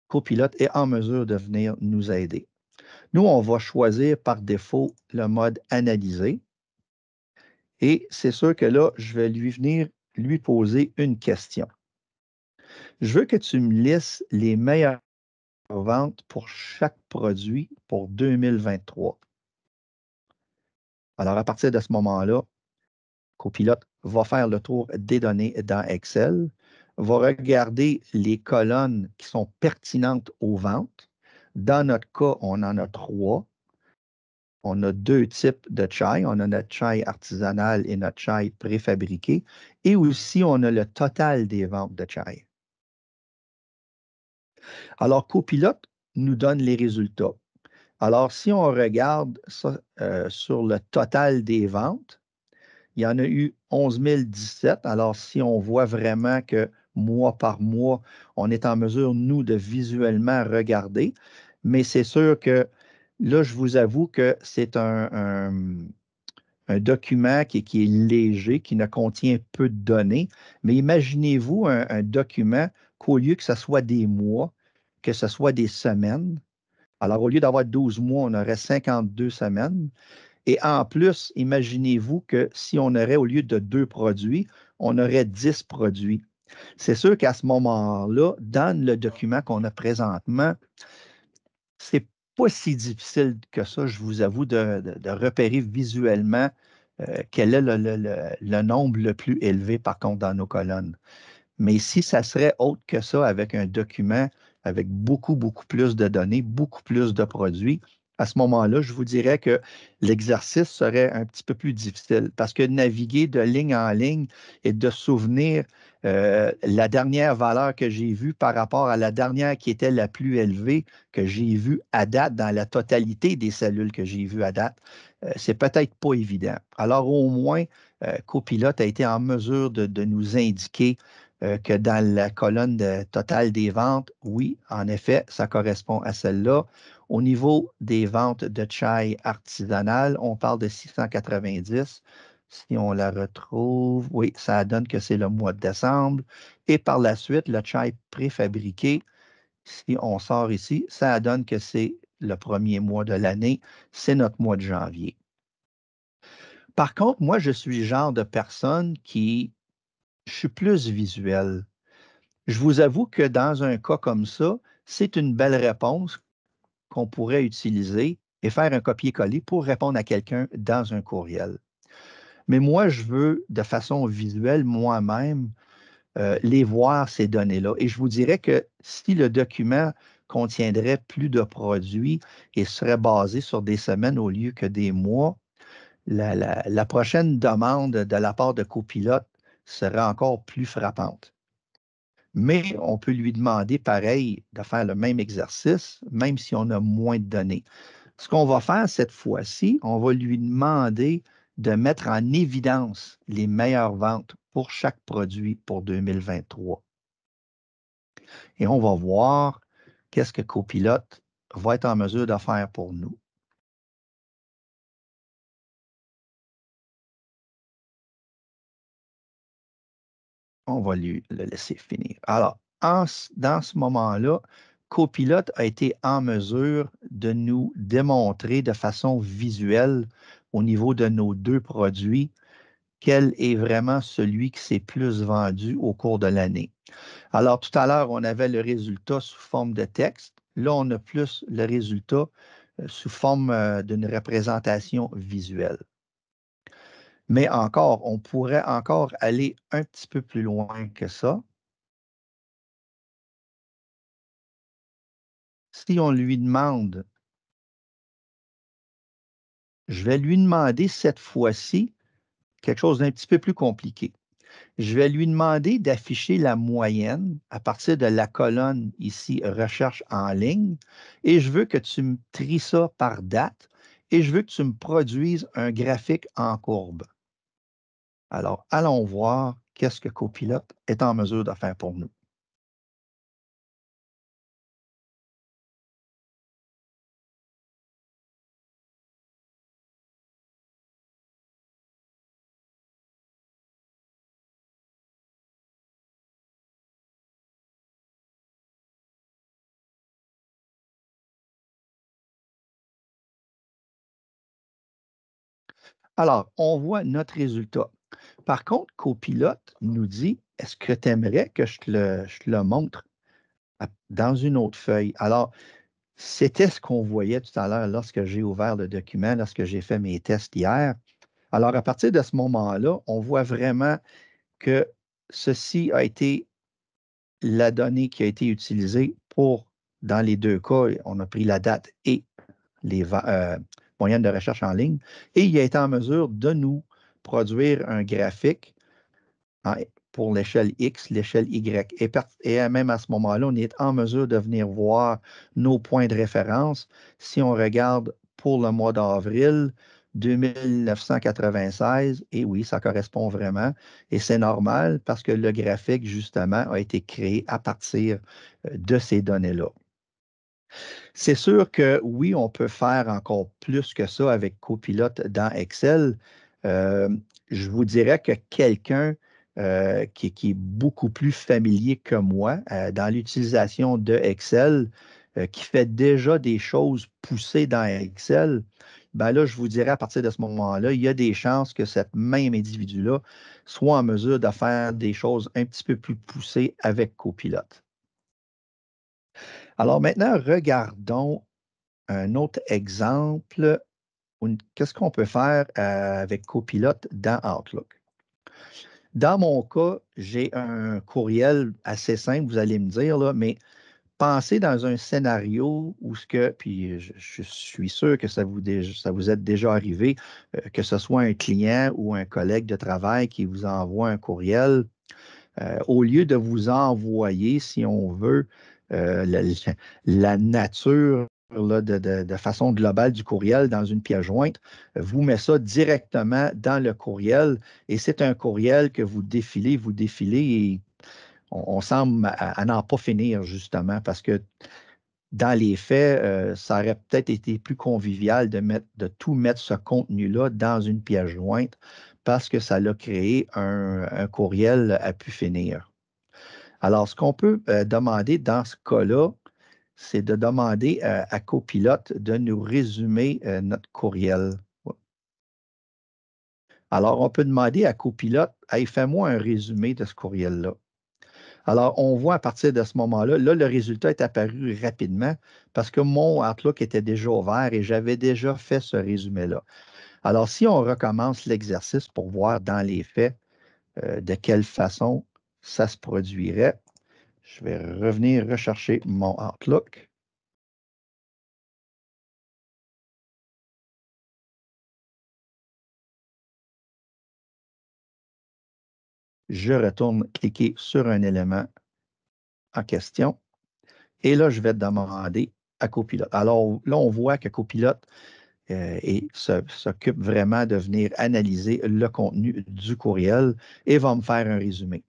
Copilote est en mesure de venir nous aider. Nous, on va choisir par défaut le mode analyser et c'est sûr que là, je vais lui poser une question. Je veux que tu me listes les meilleures ventes pour chaque produit pour 2023. Alors, à partir de ce moment-là, Copilote va faire le tour des données dans Excel, va regarder les colonnes qui sont pertinentes aux ventes. Dans notre cas, on en a 3. On a 2 types de chai. On a notre chai artisanal et notre chai préfabriqué. Et aussi, on a le total des ventes de chai. Alors, Copilote nous donne les résultats. Alors, si on regarde ça sur le total des ventes, il y en a eu 11 017. Alors, si on voit vraiment que mois par mois, on est en mesure, nous, de visuellement regarder, mais c'est sûr que là, je vous avoue que c'est un document qui est léger, qui ne contient peu de données, mais imaginez-vous un document qu'au lieu que ce soit des mois, que ce soit des semaines, alors au lieu d'avoir 12 mois, on aurait 52 semaines. Et en plus, imaginez-vous que si on aurait, au lieu de 2 produits, on aurait 10 produits. C'est sûr qu'à ce moment-là, dans le document qu'on a présentement, c'est pas si difficile que ça, je vous avoue, de repérer visuellement quel est le nombre le plus élevé, par contre, dans nos colonnes. Mais si ça serait autre que ça, avec un document avec beaucoup, beaucoup plus de données, beaucoup plus de produits, à ce moment-là, je vous dirais que l'exercice serait un petit peu plus difficile parce que naviguer de ligne en ligne et de souvenir la dernière valeur que j'ai vue par rapport à la dernière qui était la plus élevée que j'ai vue à date dans la totalité des cellules que j'ai vues à date, c'est peut-être pas évident. Alors au moins, Copilote a été en mesure de nous indiquer que dans la colonne totale des ventes, oui, en effet, ça correspond à celle-là. Au niveau des ventes de chai artisanales, on parle de 690. Si on la retrouve, oui, ça donne que c'est le mois de décembre. Et par la suite, le chai préfabriqué, si on sort ici, ça donne que c'est le premier mois de l'année, c'est notre mois de janvier. Par contre, moi, je suis le genre de personne je suis plus visuel. Je vous avoue que dans un cas comme ça, c'est une belle réponse qu'on pourrait utiliser et faire un copier-coller pour répondre à quelqu'un dans un courriel. Mais moi, je veux, de façon visuelle, moi-même, les voir, ces données-là. Et je vous dirais que si le document contiendrait plus de produits et serait basé sur des semaines au lieu que des mois, la prochaine demande de la part de copilote serait encore plus frappante. Mais on peut lui demander, pareil, de faire le même exercice, même si on a moins de données. Ce qu'on va faire cette fois-ci, on va lui demander de mettre en évidence les meilleures ventes pour chaque produit pour 2023. Et on va voir qu'est-ce que Copilote va être en mesure de faire pour nous. On va lui le laisser finir. Alors, dans ce moment-là, Copilote a été en mesure de nous démontrer de façon visuelle au niveau de nos deux produits quel est vraiment celui qui s'est plus vendu au cours de l'année. Alors, tout à l'heure, on avait le résultat sous forme de texte. Là, on a plus le résultat sous forme d'une représentation visuelle. Mais encore, on pourrait encore aller un petit peu plus loin que ça. Si on lui demande, je vais lui demander cette fois-ci quelque chose d'un petit peu plus compliqué. Je vais lui demander d'afficher la moyenne à partir de la colonne ici, recherche en ligne, et je veux que tu me tries ça par date et je veux que tu me produises un graphique en courbe. Alors, allons voir qu'est-ce que Copilote est en mesure de faire pour nous. Alors, on voit notre résultat. Par contre, Copilote nous dit, est-ce que tu aimerais que je te le montre dans une autre feuille? Alors, c'était ce qu'on voyait tout à l'heure lorsque j'ai ouvert le document, lorsque j'ai fait mes tests hier. Alors, à partir de ce moment-là, on voit vraiment que ceci a été la donnée qui a été utilisée pour, dans les deux cas, on a pris la date et les moyennes de recherche en ligne, et il a été en mesure de nous produire un graphique pour l'échelle X, l'échelle Y. Et même à ce moment-là, on est en mesure de venir voir nos points de référence. Si on regarde pour le mois d'avril, 2996, et oui, ça correspond vraiment. Et c'est normal parce que le graphique, justement, a été créé à partir de ces données-là. C'est sûr que oui, on peut faire encore plus que ça avec Copilote dans Excel. Euh, je vous dirais que quelqu'un qui est beaucoup plus familier que moi dans l'utilisation de Excel, qui fait déjà des choses poussées dans Excel, ben là, je vous dirais à partir de ce moment-là, il y a des chances que cet même individu-là soit en mesure de faire des choses un petit peu plus poussées avec Copilote. Alors maintenant, regardons un autre exemple, qu'est-ce qu'on peut faire avec Copilote dans Outlook? Dans mon cas, j'ai un courriel assez simple, vous allez me dire, là, mais pensez dans un scénario où ce que, puis je suis sûr que ça vous est déjà arrivé, que ce soit un client ou un collègue de travail qui vous envoie un courriel, au lieu de vous envoyer, si on veut, la nature là, de façon globale du courriel dans une pièce jointe, vous met ça directement dans le courriel et c'est un courriel que vous défilez et on semble à n'en pas finir justement parce que dans les faits, ça aurait peut-être été plus convivial de tout mettre ce contenu-là dans une pièce jointe parce que ça l'a créé un courriel à pu finir. Alors, ce qu'on peut demander dans ce cas-là, c'est de demander à Copilote de nous résumer notre courriel. Alors, on peut demander à Copilote, hey, fais-moi un résumé de ce courriel-là. Alors, on voit à partir de ce moment-là, là, le résultat est apparu rapidement parce que mon Outlook était déjà ouvert et j'avais déjà fait ce résumé-là. Alors, si on recommence l'exercice pour voir dans les faits de quelle façon ça se produirait, je vais revenir rechercher mon Outlook. Je retourne cliquer sur un élément en question et là, je vais demander à Copilote. Alors là, on voit que Copilote s'occupe vraiment de venir analyser le contenu du courriel et va me faire un résumé.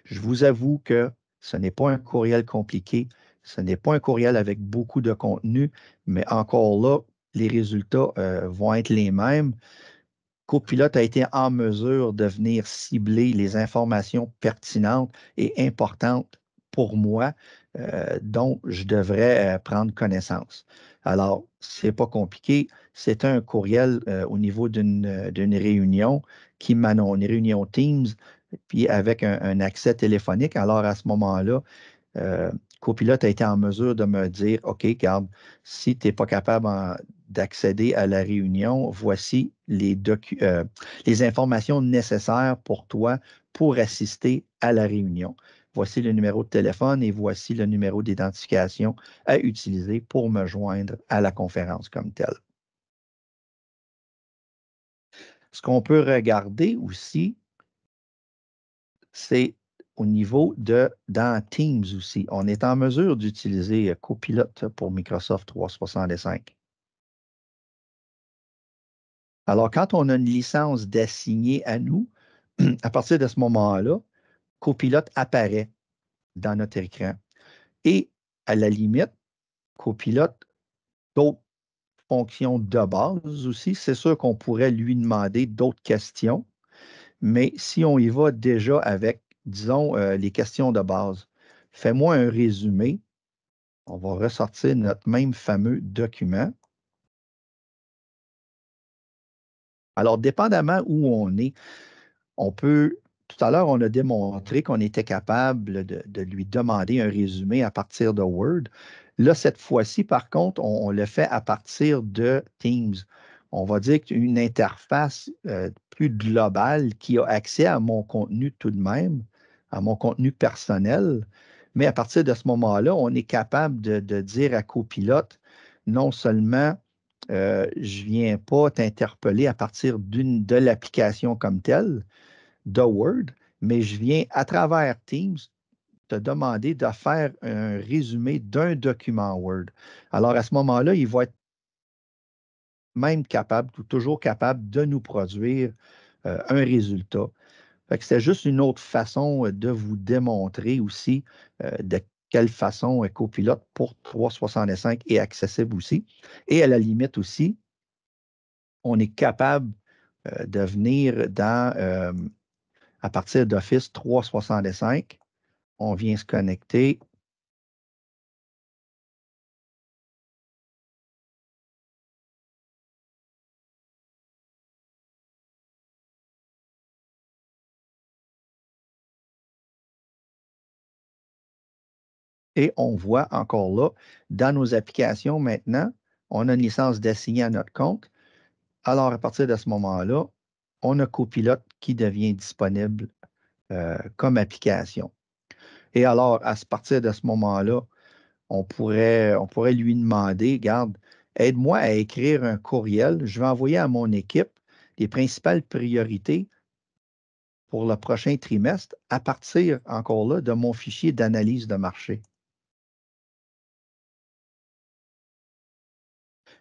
Je vous avoue que ce n'est pas un courriel compliqué, ce n'est pas un courriel avec beaucoup de contenu, mais encore là, les résultats vont être les mêmes. Copilote a été en mesure de venir cibler les informations pertinentes et importantes pour moi, dont je devrais prendre connaissance. Alors, ce n'est pas compliqué. C'est un courriel au niveau d'une réunion qui m'annonce, une réunion Teams, puis avec un accès téléphonique. Alors, à ce moment-là, euh, Copilote a été en mesure de me dire, OK, garde, si tu n'es pas capable d'accéder à la réunion, voici les informations nécessaires pour toi pour assister à la réunion. Voici le numéro de téléphone et voici le numéro d'identification à utiliser pour me joindre à la conférence comme telle. Ce qu'on peut regarder aussi, c'est au niveau dans Teams aussi. On est en mesure d'utiliser Copilot pour Microsoft 365. Alors, quand on a une licence d'assignée à nous, à partir de ce moment-là, Copilot apparaît dans notre écran. Et à la limite, Copilot, d'autres fonctions de base aussi, c'est sûr qu'on pourrait lui demander d'autres questions, mais si on y va déjà avec, disons, les questions de base, fais-moi un résumé. On va ressortir notre même fameux document. Alors, dépendamment où on est, on peut, tout à l'heure, on a démontré qu'on était capable de lui demander un résumé à partir de Word. Là, cette fois-ci, par contre, on le fait à partir de Teams. On va dire qu'une interface plus globale qui a accès à mon contenu tout de même, à mon contenu personnel. Mais à partir de ce moment-là, on est capable de dire à Copilote, non seulement je ne viens pas t'interpeller à partir de l'application comme telle, de Word, mais je viens à travers Teams te demander de faire un résumé d'un document Word. Alors à ce moment-là, il va être même capable, ou toujours capable de nous produire un résultat. Fait que c'est juste une autre façon de vous démontrer aussi de quelle façon Copilot pour 365 est accessible aussi. Et à la limite aussi, on est capable de venir à partir d'Office 365, on vient se connecter et on voit encore là, dans nos applications maintenant, on a une licence d'assignée à notre compte. Alors, à partir de ce moment-là, on a Copilote qui devient disponible comme application. Et alors, à partir de ce moment-là, on pourrait lui demander, regarde, aide-moi à écrire un courriel. Je vais envoyer à mon équipe les principales priorités pour le prochain trimestre à partir, encore là, de mon fichier d'analyse de marché.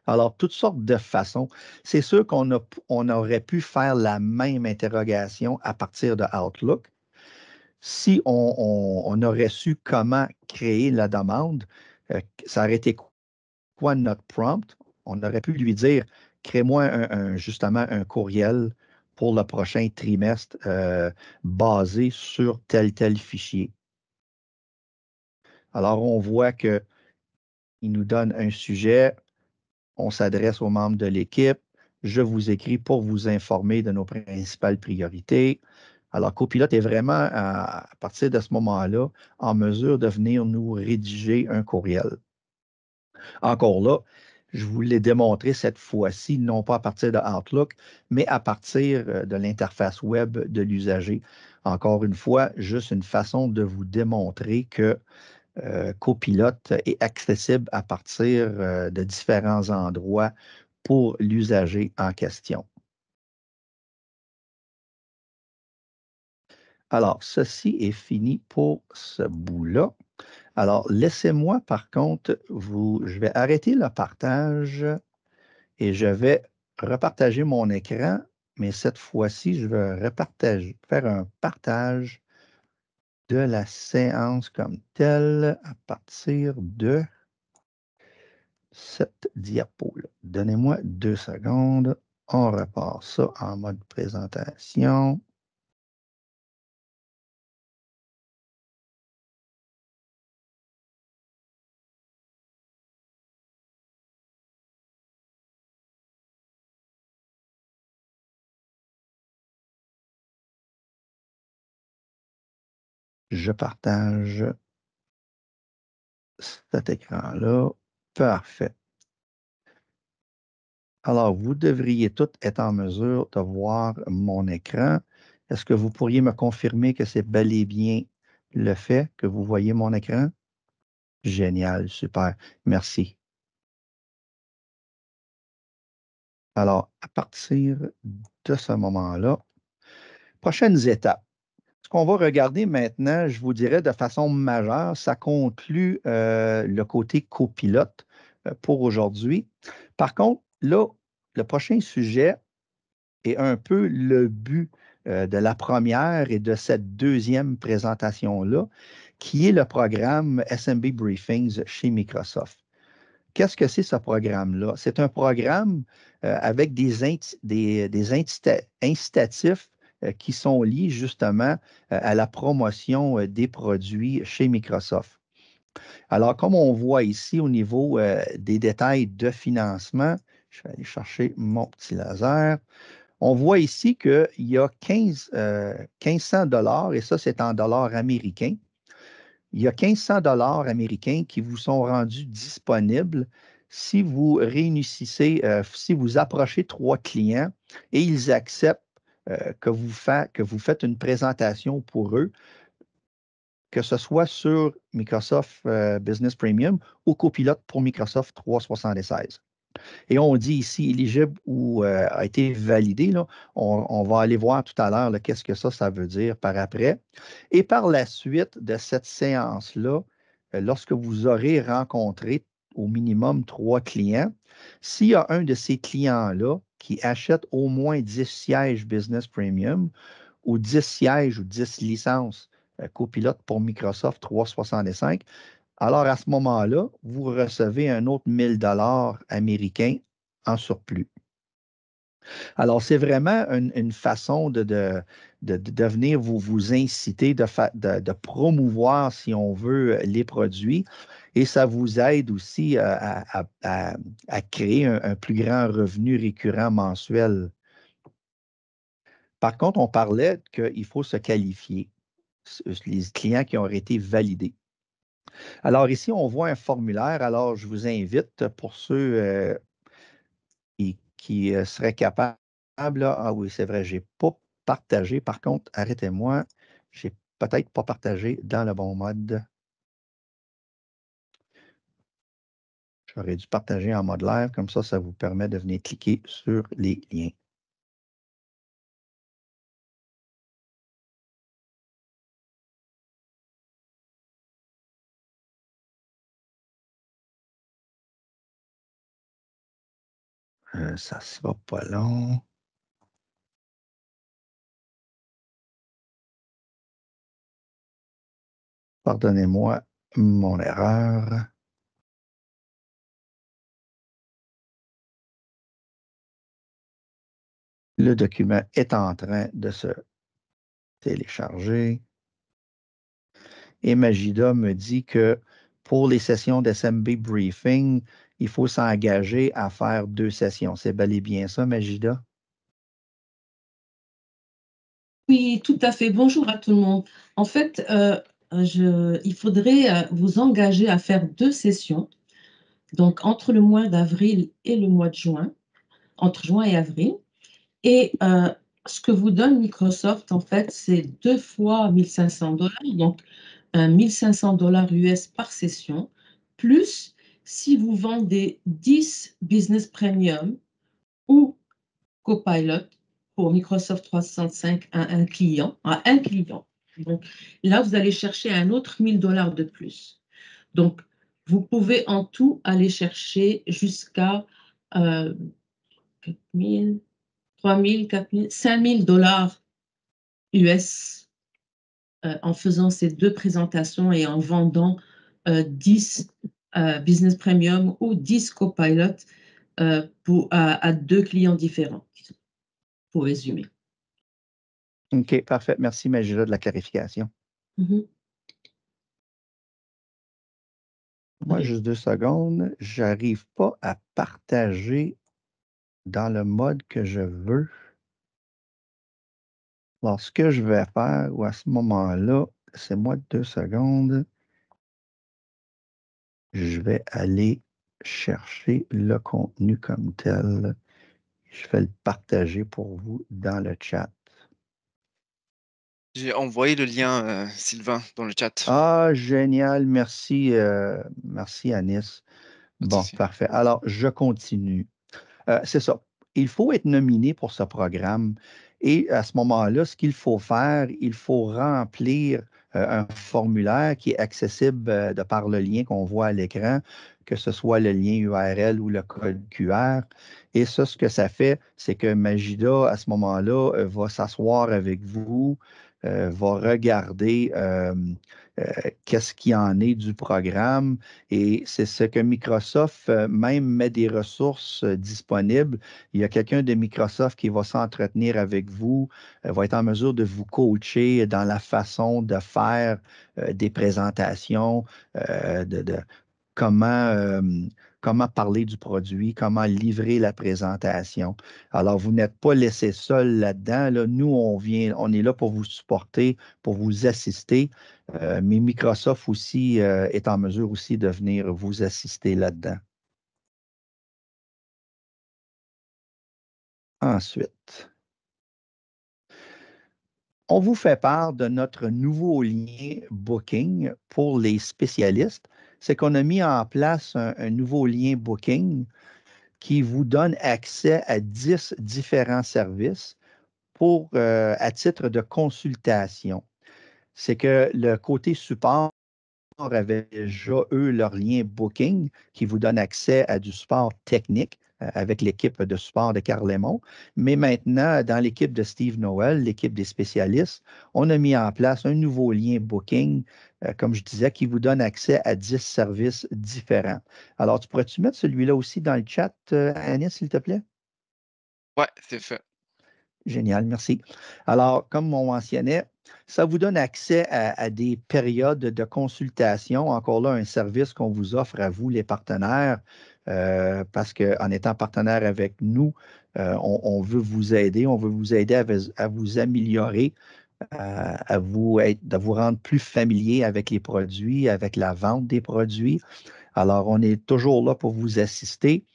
Alors, toutes sortes de façons. C'est sûr on aurait pu faire la même interrogation à partir de Outlook. Si on aurait su comment créer la demande, ça aurait été quoi notre prompt? On aurait pu lui dire, crée-moi justement un courriel pour le prochain trimestre basé sur tel fichier. Alors, on voit que Il nous donne un sujet, on s'adresse aux membres de l'équipe, je vous écris pour vous informer de nos principales priorités. Alors, Copilote est vraiment, à partir de ce moment-là, en mesure de venir nous rédiger un courriel. Encore là, je vous l'ai démontré cette fois-ci, non pas à partir de Outlook, mais à partir de l'interface web de l'usager. Encore une fois, juste une façon de vous démontrer que Copilote est accessible à partir de différents endroits pour l'usager en question. Alors, ceci est fini pour ce bout-là. Alors, laissez-moi par contre, je vais arrêter le partage et je vais repartager mon écran, mais cette fois-ci, je vais faire un partage de la séance comme telle à partir de cette diapo-là. Donnez-moi 2 secondes. On repart ça en mode présentation. Je partage cet écran-là. Parfait. Alors, vous devriez tous être en mesure de voir mon écran. Est-ce que vous pourriez me confirmer que c'est bel et bien le fait que vous voyez mon écran? Génial, super. Merci. Alors, à partir de ce moment-là, prochaines étapes. Ce qu'on va regarder maintenant, je vous dirais de façon majeure, ça conclut le côté copilote pour aujourd'hui. Par contre, là, le prochain sujet est un peu le but de la première et de cette deuxième présentation-là, qui est le programme SMB Briefings chez Microsoft. Qu'est-ce que c'est ce programme-là? C'est un programme avec des incitatifs qui sont liés justement à la promotion des produits chez Microsoft. Alors, comme on voit ici au niveau des détails de financement, je vais aller chercher mon petit laser. On voit ici qu'il y a 1500 dollars, et ça, c'est en dollars américains. Il y a 1500 dollars américains qui vous sont rendus disponibles si vous réunissez, si vous approchez 3 clients et ils acceptent que vous faites une présentation pour eux, que ce soit sur Microsoft Business Premium ou Copilote pour Microsoft 376. Et on dit ici éligible ou a été validé. Là. On va aller voir tout à l'heure qu'est-ce que ça veut dire par après. Et par la suite de cette séance-là, lorsque vous aurez rencontré au minimum 3 clients, s'il y a un de ces clients-là qui achète au moins 10 sièges Business Premium ou 10 sièges ou 10 licences copilote pour Microsoft 365, alors, à ce moment-là, vous recevez un autre 1000 dollars américains en surplus. Alors, c'est vraiment une façon de venir vous inciter, de promouvoir, si on veut, les produits. Et ça vous aide aussi à créer un plus grand revenu récurrent mensuel. Par contre, on parlait qu'il faut se qualifier, les clients qui ont été validés. Alors ici, on voit un formulaire. Alors, je vous invite pour ceux qui seraient capables. Là, ah oui, c'est vrai, je n'ai pas partagé. Par contre, arrêtez-moi, je n'ai peut-être pas partagé dans le bon mode. J'aurais dû partager en mode live, comme ça vous permet de venir cliquer sur les liens. Ça ne sera pas long. Pardonnez-moi mon erreur. Le document est en train de se télécharger. Et Magida me dit que pour les sessions d'SMB Briefing, il faut s'engager à faire 2 sessions. C'est bel et bien ça, Majida? Oui, tout à fait. Bonjour à tout le monde. En fait, il faudrait vous engager à faire 2 sessions, donc entre le mois d'avril et le mois de juin, entre juin et avril. Et ce que vous donne Microsoft, en fait, c'est 2 fois $1 500, donc 1 500 $ US par session, plus si vous vendez 10 Business Premium ou Copilot pour Microsoft 365 à un client, Donc là, vous allez chercher un autre $1 000 de plus. Donc, vous pouvez en tout aller chercher jusqu'à 4 000, 3 000, 4 000, 5 000 $ US en faisant ces 2 présentations et en vendant 10 Business Premium ou 10 Copilot à 2 clients différents, pour résumer. OK, parfait. Merci, Majida, de la clarification. Mhm. Moi, Oui. juste 2 secondes. J'arrive pas à partager dans le mode que je veux. Alors, ce que je vais faire, ou à ce moment-là, c'est moi 2 secondes. Je vais aller chercher le contenu comme tel. Je vais le partager pour vous dans le chat. J'ai envoyé le lien, Sylvain, dans le chat. Ah, génial. Merci, merci Anis. Pas de Bon, souci. parfait. Alors, je continue. C'est ça. Il faut être nominé pour ce programme. Et à ce moment-là, ce qu'il faut faire, il faut remplir un formulaire qui est accessible de par le lien qu'on voit à l'écran, que ce soit le lien URL ou le code QR. Et ça, ce que ça fait, c'est que Magida, à ce moment-là, va s'asseoir avec vous, va regarder qu'est-ce qu'il en est du programme. Et c'est ce que Microsoft même met des ressources disponibles. Il y a quelqu'un de Microsoft qui va s'entretenir avec vous, va être en mesure de vous coacher dans la façon de faire des présentations, de comment, comment parler du produit, comment livrer la présentation. Alors, vous n'êtes pas laissé seul là-dedans. Là. Nous, on est là pour vous supporter, pour vous assister, mais Microsoft aussi est en mesure aussi de venir vous assister là-dedans. Ensuite, on vous fait part de notre nouveau lien Booking pour les spécialistes. C'est qu'on a mis en place un nouveau lien Booking qui vous donne accès à 10 différents services à titre de consultation. C'est que le côté support avaient déjà, eux, leur lien Booking qui vous donne accès à du support technique avec l'équipe de support de Carlemont. Mais maintenant, dans l'équipe de Steve Noël, l'équipe des spécialistes, on a mis en place un nouveau lien Booking, comme je disais, qui vous donne accès à 10 services différents. Alors, tu pourrais-tu mettre celui-là aussi dans le chat, Anis, s'il te plaît? Ouais, c'est fait. Génial, merci. Alors, comme on mentionnait, ça vous donne accès à des périodes de consultation. Encore là, un service qu'on vous offre à vous, les partenaires, parce qu'en étant partenaire avec nous, on veut vous aider, on veut vous aider à vous améliorer, de vous rendre plus familier avec les produits, avec la vente des produits. Alors, on est toujours là pour vous assister.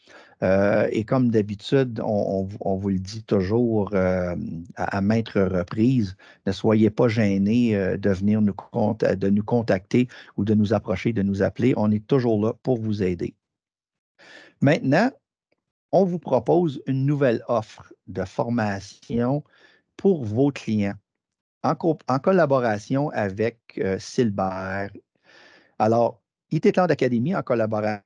Et comme d'habitude, on vous le dit toujours à maintes reprises, ne soyez pas gênés de venir de nous contacter ou de nous approcher, de nous appeler. On est toujours là pour vous aider. Maintenant, on vous propose une nouvelle offre de formation pour vos clients en collaboration avec Silbert. Alors, IT Cloud Academy, en collaboration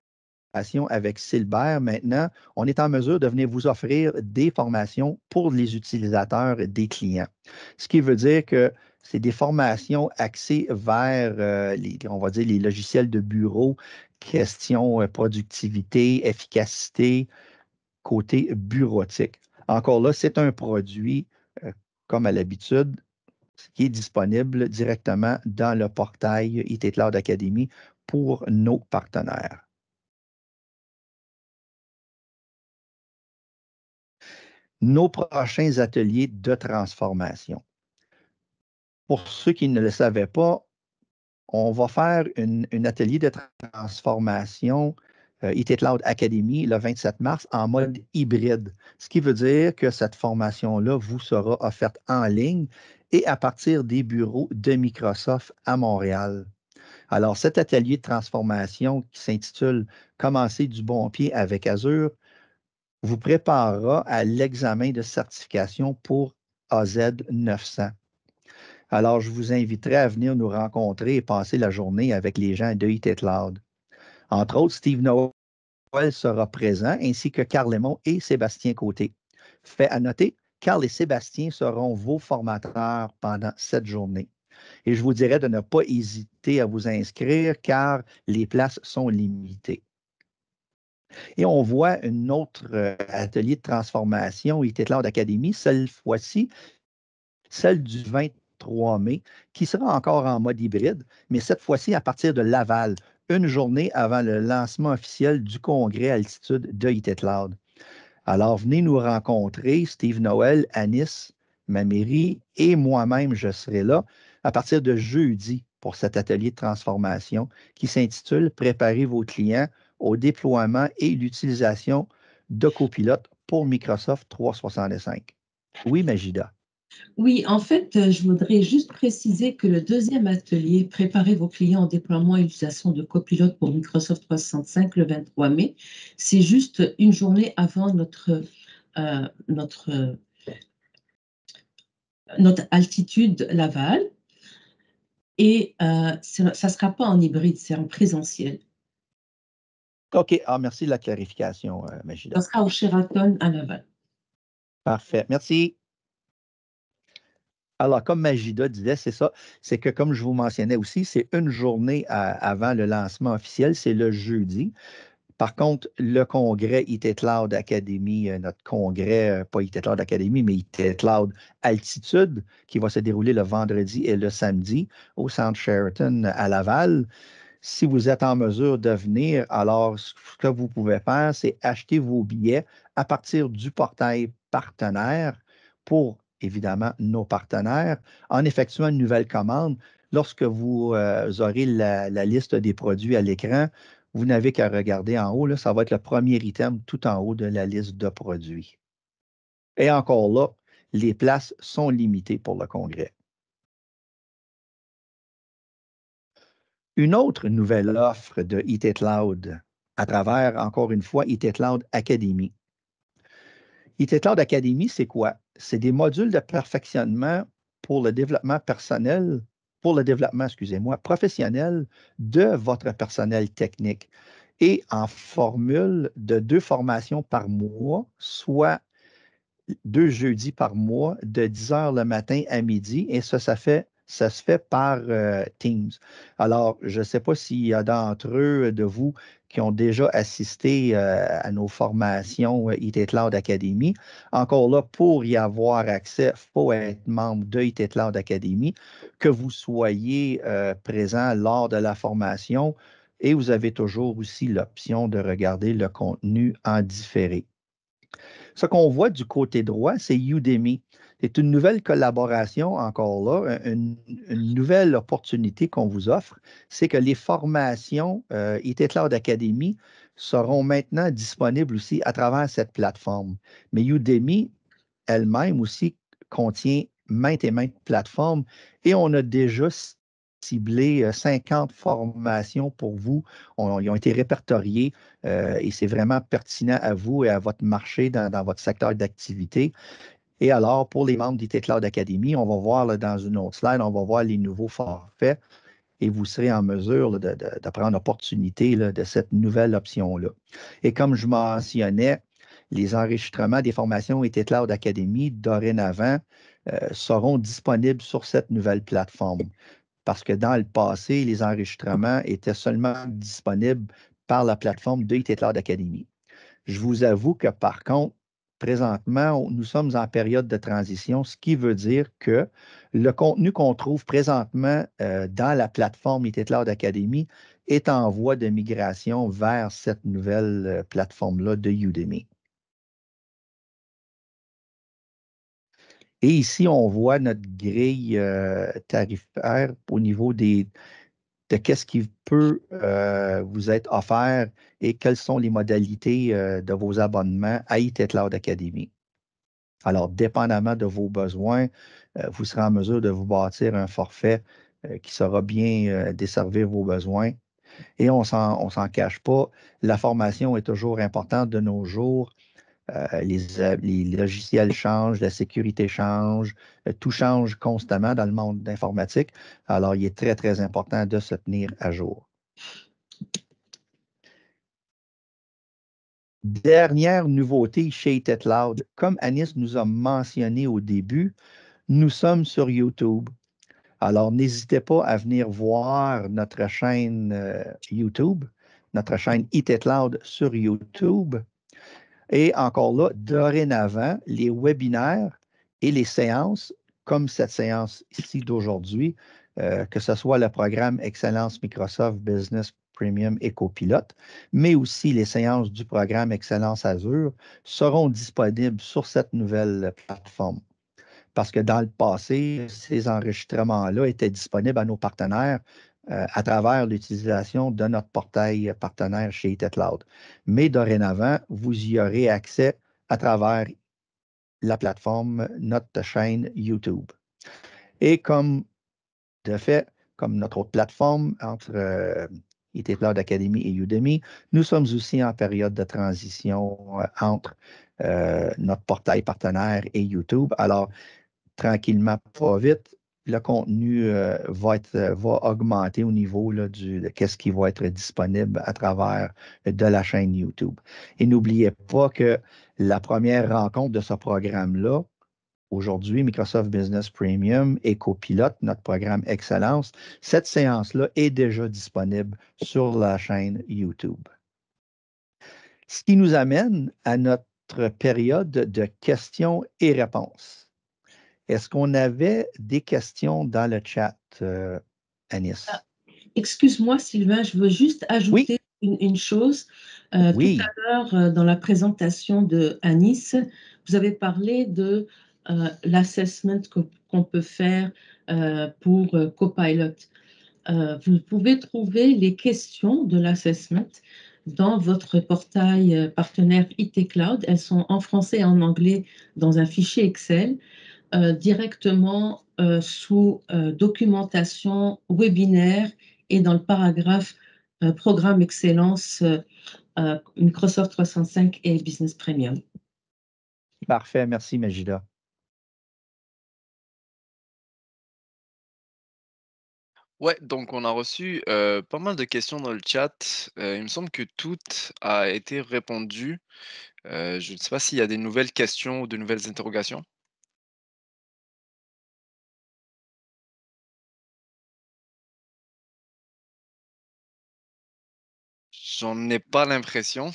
avec Silbert, maintenant, on est en mesure de venir vous offrir des formations pour les utilisateurs des clients. Ce qui veut dire que c'est des formations axées vers, on va dire, les logiciels de bureau, questions productivité, efficacité, côté bureautique. Encore là, c'est un produit, comme à l'habitude, qui est disponible directement dans le portail IT Cloud Academy pour nos partenaires. Nos prochains ateliers de transformation. Pour ceux qui ne le savaient pas, on va faire un atelier de transformation IT Cloud Academy le 27 mars en mode hybride, ce qui veut dire que cette formation-là vous sera offerte en ligne et à partir des bureaux de Microsoft à Montréal. Alors, cet atelier de transformation qui s'intitule Commencer du bon pied avec Azure vous préparera à l'examen de certification pour AZ 900. Alors, je vous inviterai à venir nous rencontrer et passer la journée avec les gens de IT Cloud. Entre autres, Steve Noel sera présent, ainsi que Carl Lemont et Sébastien Côté. Fait à noter, Carl et Sébastien seront vos formateurs pendant cette journée. Et je vous dirais de ne pas hésiter à vous inscrire car les places sont limitées. Et on voit un autre atelier de transformation IT Cloud Academy, cette fois-ci, celle du 23 mai, qui sera encore en mode hybride, mais cette fois-ci à partir de Laval, une journée avant le lancement officiel du congrès Altitude de IT Cloud. Alors, venez nous rencontrer, Steve Noel, Anis, Mamiri et moi-même, je serai là à partir de jeudi pour cet atelier de transformation qui s'intitule Préparez vos clients au déploiement et l'utilisation de copilotes pour Microsoft 365. Oui, Majida. Oui, en fait, je voudrais juste préciser que le deuxième atelier, Préparez vos clients au déploiement et l'utilisation de copilote pour Microsoft 365 le 23 mai, c'est juste une journée avant notre altitude Laval. Et ça ne sera pas en hybride, c'est en présentiel. OK. Merci de la clarification, Majida. Ça sera au Sheraton à Laval. Parfait. Merci. Alors, comme Majida disait, c'est ça, c'est que comme je vous mentionnais aussi, c'est une journée avant le lancement officiel, c'est le jeudi. Par contre, le congrès IT Cloud Academy, notre congrès, pas IT Cloud Academy, mais IT Cloud Altitude, qui va se dérouler le vendredi et le samedi au Centre Sheraton à Laval. Si vous êtes en mesure de venir, alors ce que vous pouvez faire, c'est acheter vos billets à partir du portail partenaire pour, évidemment, nos partenaires en effectuant une nouvelle commande. Lorsque vous aurez la liste des produits à l'écran, vous n'avez qu'à regarder en haut, là, ça va être le premier item tout en haut de la liste de produits. Et encore là, les places sont limitées pour le congrès. Une autre nouvelle offre de IT Cloud à travers, encore une fois, IT Cloud Academy. IT Cloud Academy, c'est quoi? C'est des modules de perfectionnement pour le développement personnel, pour le développement, excusez-moi, professionnel de votre personnel technique et en formule de 2 formations par mois, soit 2 jeudis par mois de 10 heures le matin à midi et ça se fait par Teams. Alors, je ne sais pas s'il y a d'entre eux de vous qui ont déjà assisté à nos formations IT Cloud Academy. Encore là, pour y avoir accès, il faut être membre de IT Cloud Academy, que vous soyez présent lors de la formation et vous avez toujours aussi l'option de regarder le contenu en différé. Ce qu'on voit du côté droit, c'est Udemy. C'est une nouvelle collaboration, encore là, une nouvelle opportunité qu'on vous offre, c'est que les formations IT Cloud Academy seront maintenant disponibles aussi à travers cette plateforme. Mais Udemy elle-même aussi contient maintes et maintes plateformes et on a déjà ciblé 50 formations pour vous. Ils ont été répertoriés et c'est vraiment pertinent à vous et à votre marché dans votre secteur d'activité. Et alors, pour les membres d'IT Cloud Academy, on va voir là, dans une autre slide, on va voir les nouveaux forfaits et vous serez en mesure là, de prendre l'opportunité de cette nouvelle option-là. Et comme je mentionnais, les enregistrements des formations IT Cloud Academy dorénavant seront disponibles sur cette nouvelle plateforme. Parce que dans le passé, les enregistrements étaient seulement disponibles par la plateforme de IT Cloud Academy. Je vous avoue que par contre, présentement, nous sommes en période de transition, ce qui veut dire que le contenu qu'on trouve présentement dans la plateforme IT Cloud Academy est en voie de migration vers cette nouvelle plateforme-là de Udemy. Et ici, on voit notre grille tarifaire au niveau de qu'est-ce qui peut vous être offert et quelles sont les modalités de vos abonnements à IT Cloud Academy. Alors, dépendamment de vos besoins, vous serez en mesure de vous bâtir un forfait qui saura bien desservir vos besoins. Et on s'en cache pas, la formation est toujours importante de nos jours. Les logiciels changent, la sécurité change, tout change constamment dans le monde d'informatique. Alors, il est très, très important de se tenir à jour. Dernière nouveauté chez IT Cloud, comme Anis nous a mentionné au début, nous sommes sur YouTube. Alors, n'hésitez pas à venir voir notre chaîne YouTube, notre chaîne IT Cloud sur YouTube. Et encore là, dorénavant, les webinaires et les séances, comme cette séance ici d'aujourd'hui, que ce soit le programme Excellence Microsoft Business Premium et Copilote, mais aussi les séances du programme Excellence Azure, seront disponibles sur cette nouvelle plateforme. Parce que dans le passé, ces enregistrements-là étaient disponibles à nos partenaires à travers l'utilisation de notre portail partenaire chez IT Cloud. Mais dorénavant, vous y aurez accès à travers la plateforme, notre chaîne YouTube. Et comme de fait, comme notre autre plateforme entre IT Cloud Academy et Udemy, nous sommes aussi en période de transition entre notre portail partenaire et YouTube. Alors, tranquillement, pas vite, le contenu va augmenter au niveau là, de ce qui va être disponible à travers de la chaîne YouTube. Et n'oubliez pas que la première rencontre de ce programme-là, aujourd'hui, Microsoft Business Premium et Copilote, notre programme Excellence, cette séance-là est déjà disponible sur la chaîne YouTube. Ce qui nous amène à notre période de questions et réponses. Est-ce qu'on avait des questions dans le chat, Anis? Excuse-moi, Sylvain, je veux juste ajouter une chose. Oui. Tout à l'heure, dans la présentation de Anis, vous avez parlé de l'assessment qu'on peut faire pour Copilot. Vous pouvez trouver les questions de l'assessment dans votre portail partenaire IT Cloud. Elles sont en français et en anglais dans un fichier Excel. Directement sous documentation webinaire et dans le paragraphe programme Excellence Microsoft 365 et Business Premium. Parfait, merci Majida. Ouais, donc on a reçu pas mal de questions dans le chat. Il me semble que tout a été répondu. Je ne sais pas s'il y a des nouvelles questions ou de nouvelles interrogations. J'en ai pas l'impression.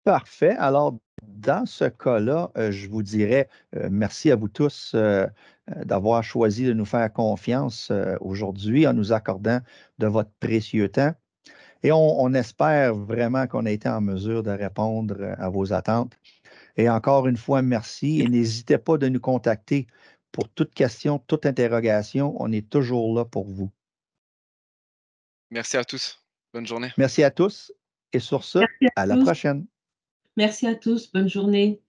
Parfait. Alors, dans ce cas-là, je vous dirais merci à vous tous d'avoir choisi de nous faire confiance aujourd'hui en nous accordant de votre précieux temps. Et on espère vraiment qu'on a été en mesure de répondre à vos attentes. Et encore une fois, merci. Et n'hésitez pas de nous contacter pour toute question, toute interrogation. On est toujours là pour vous. Merci à tous. Bonne journée. Merci à tous. Et sur ce, à la prochaine. Merci à tous. Bonne journée.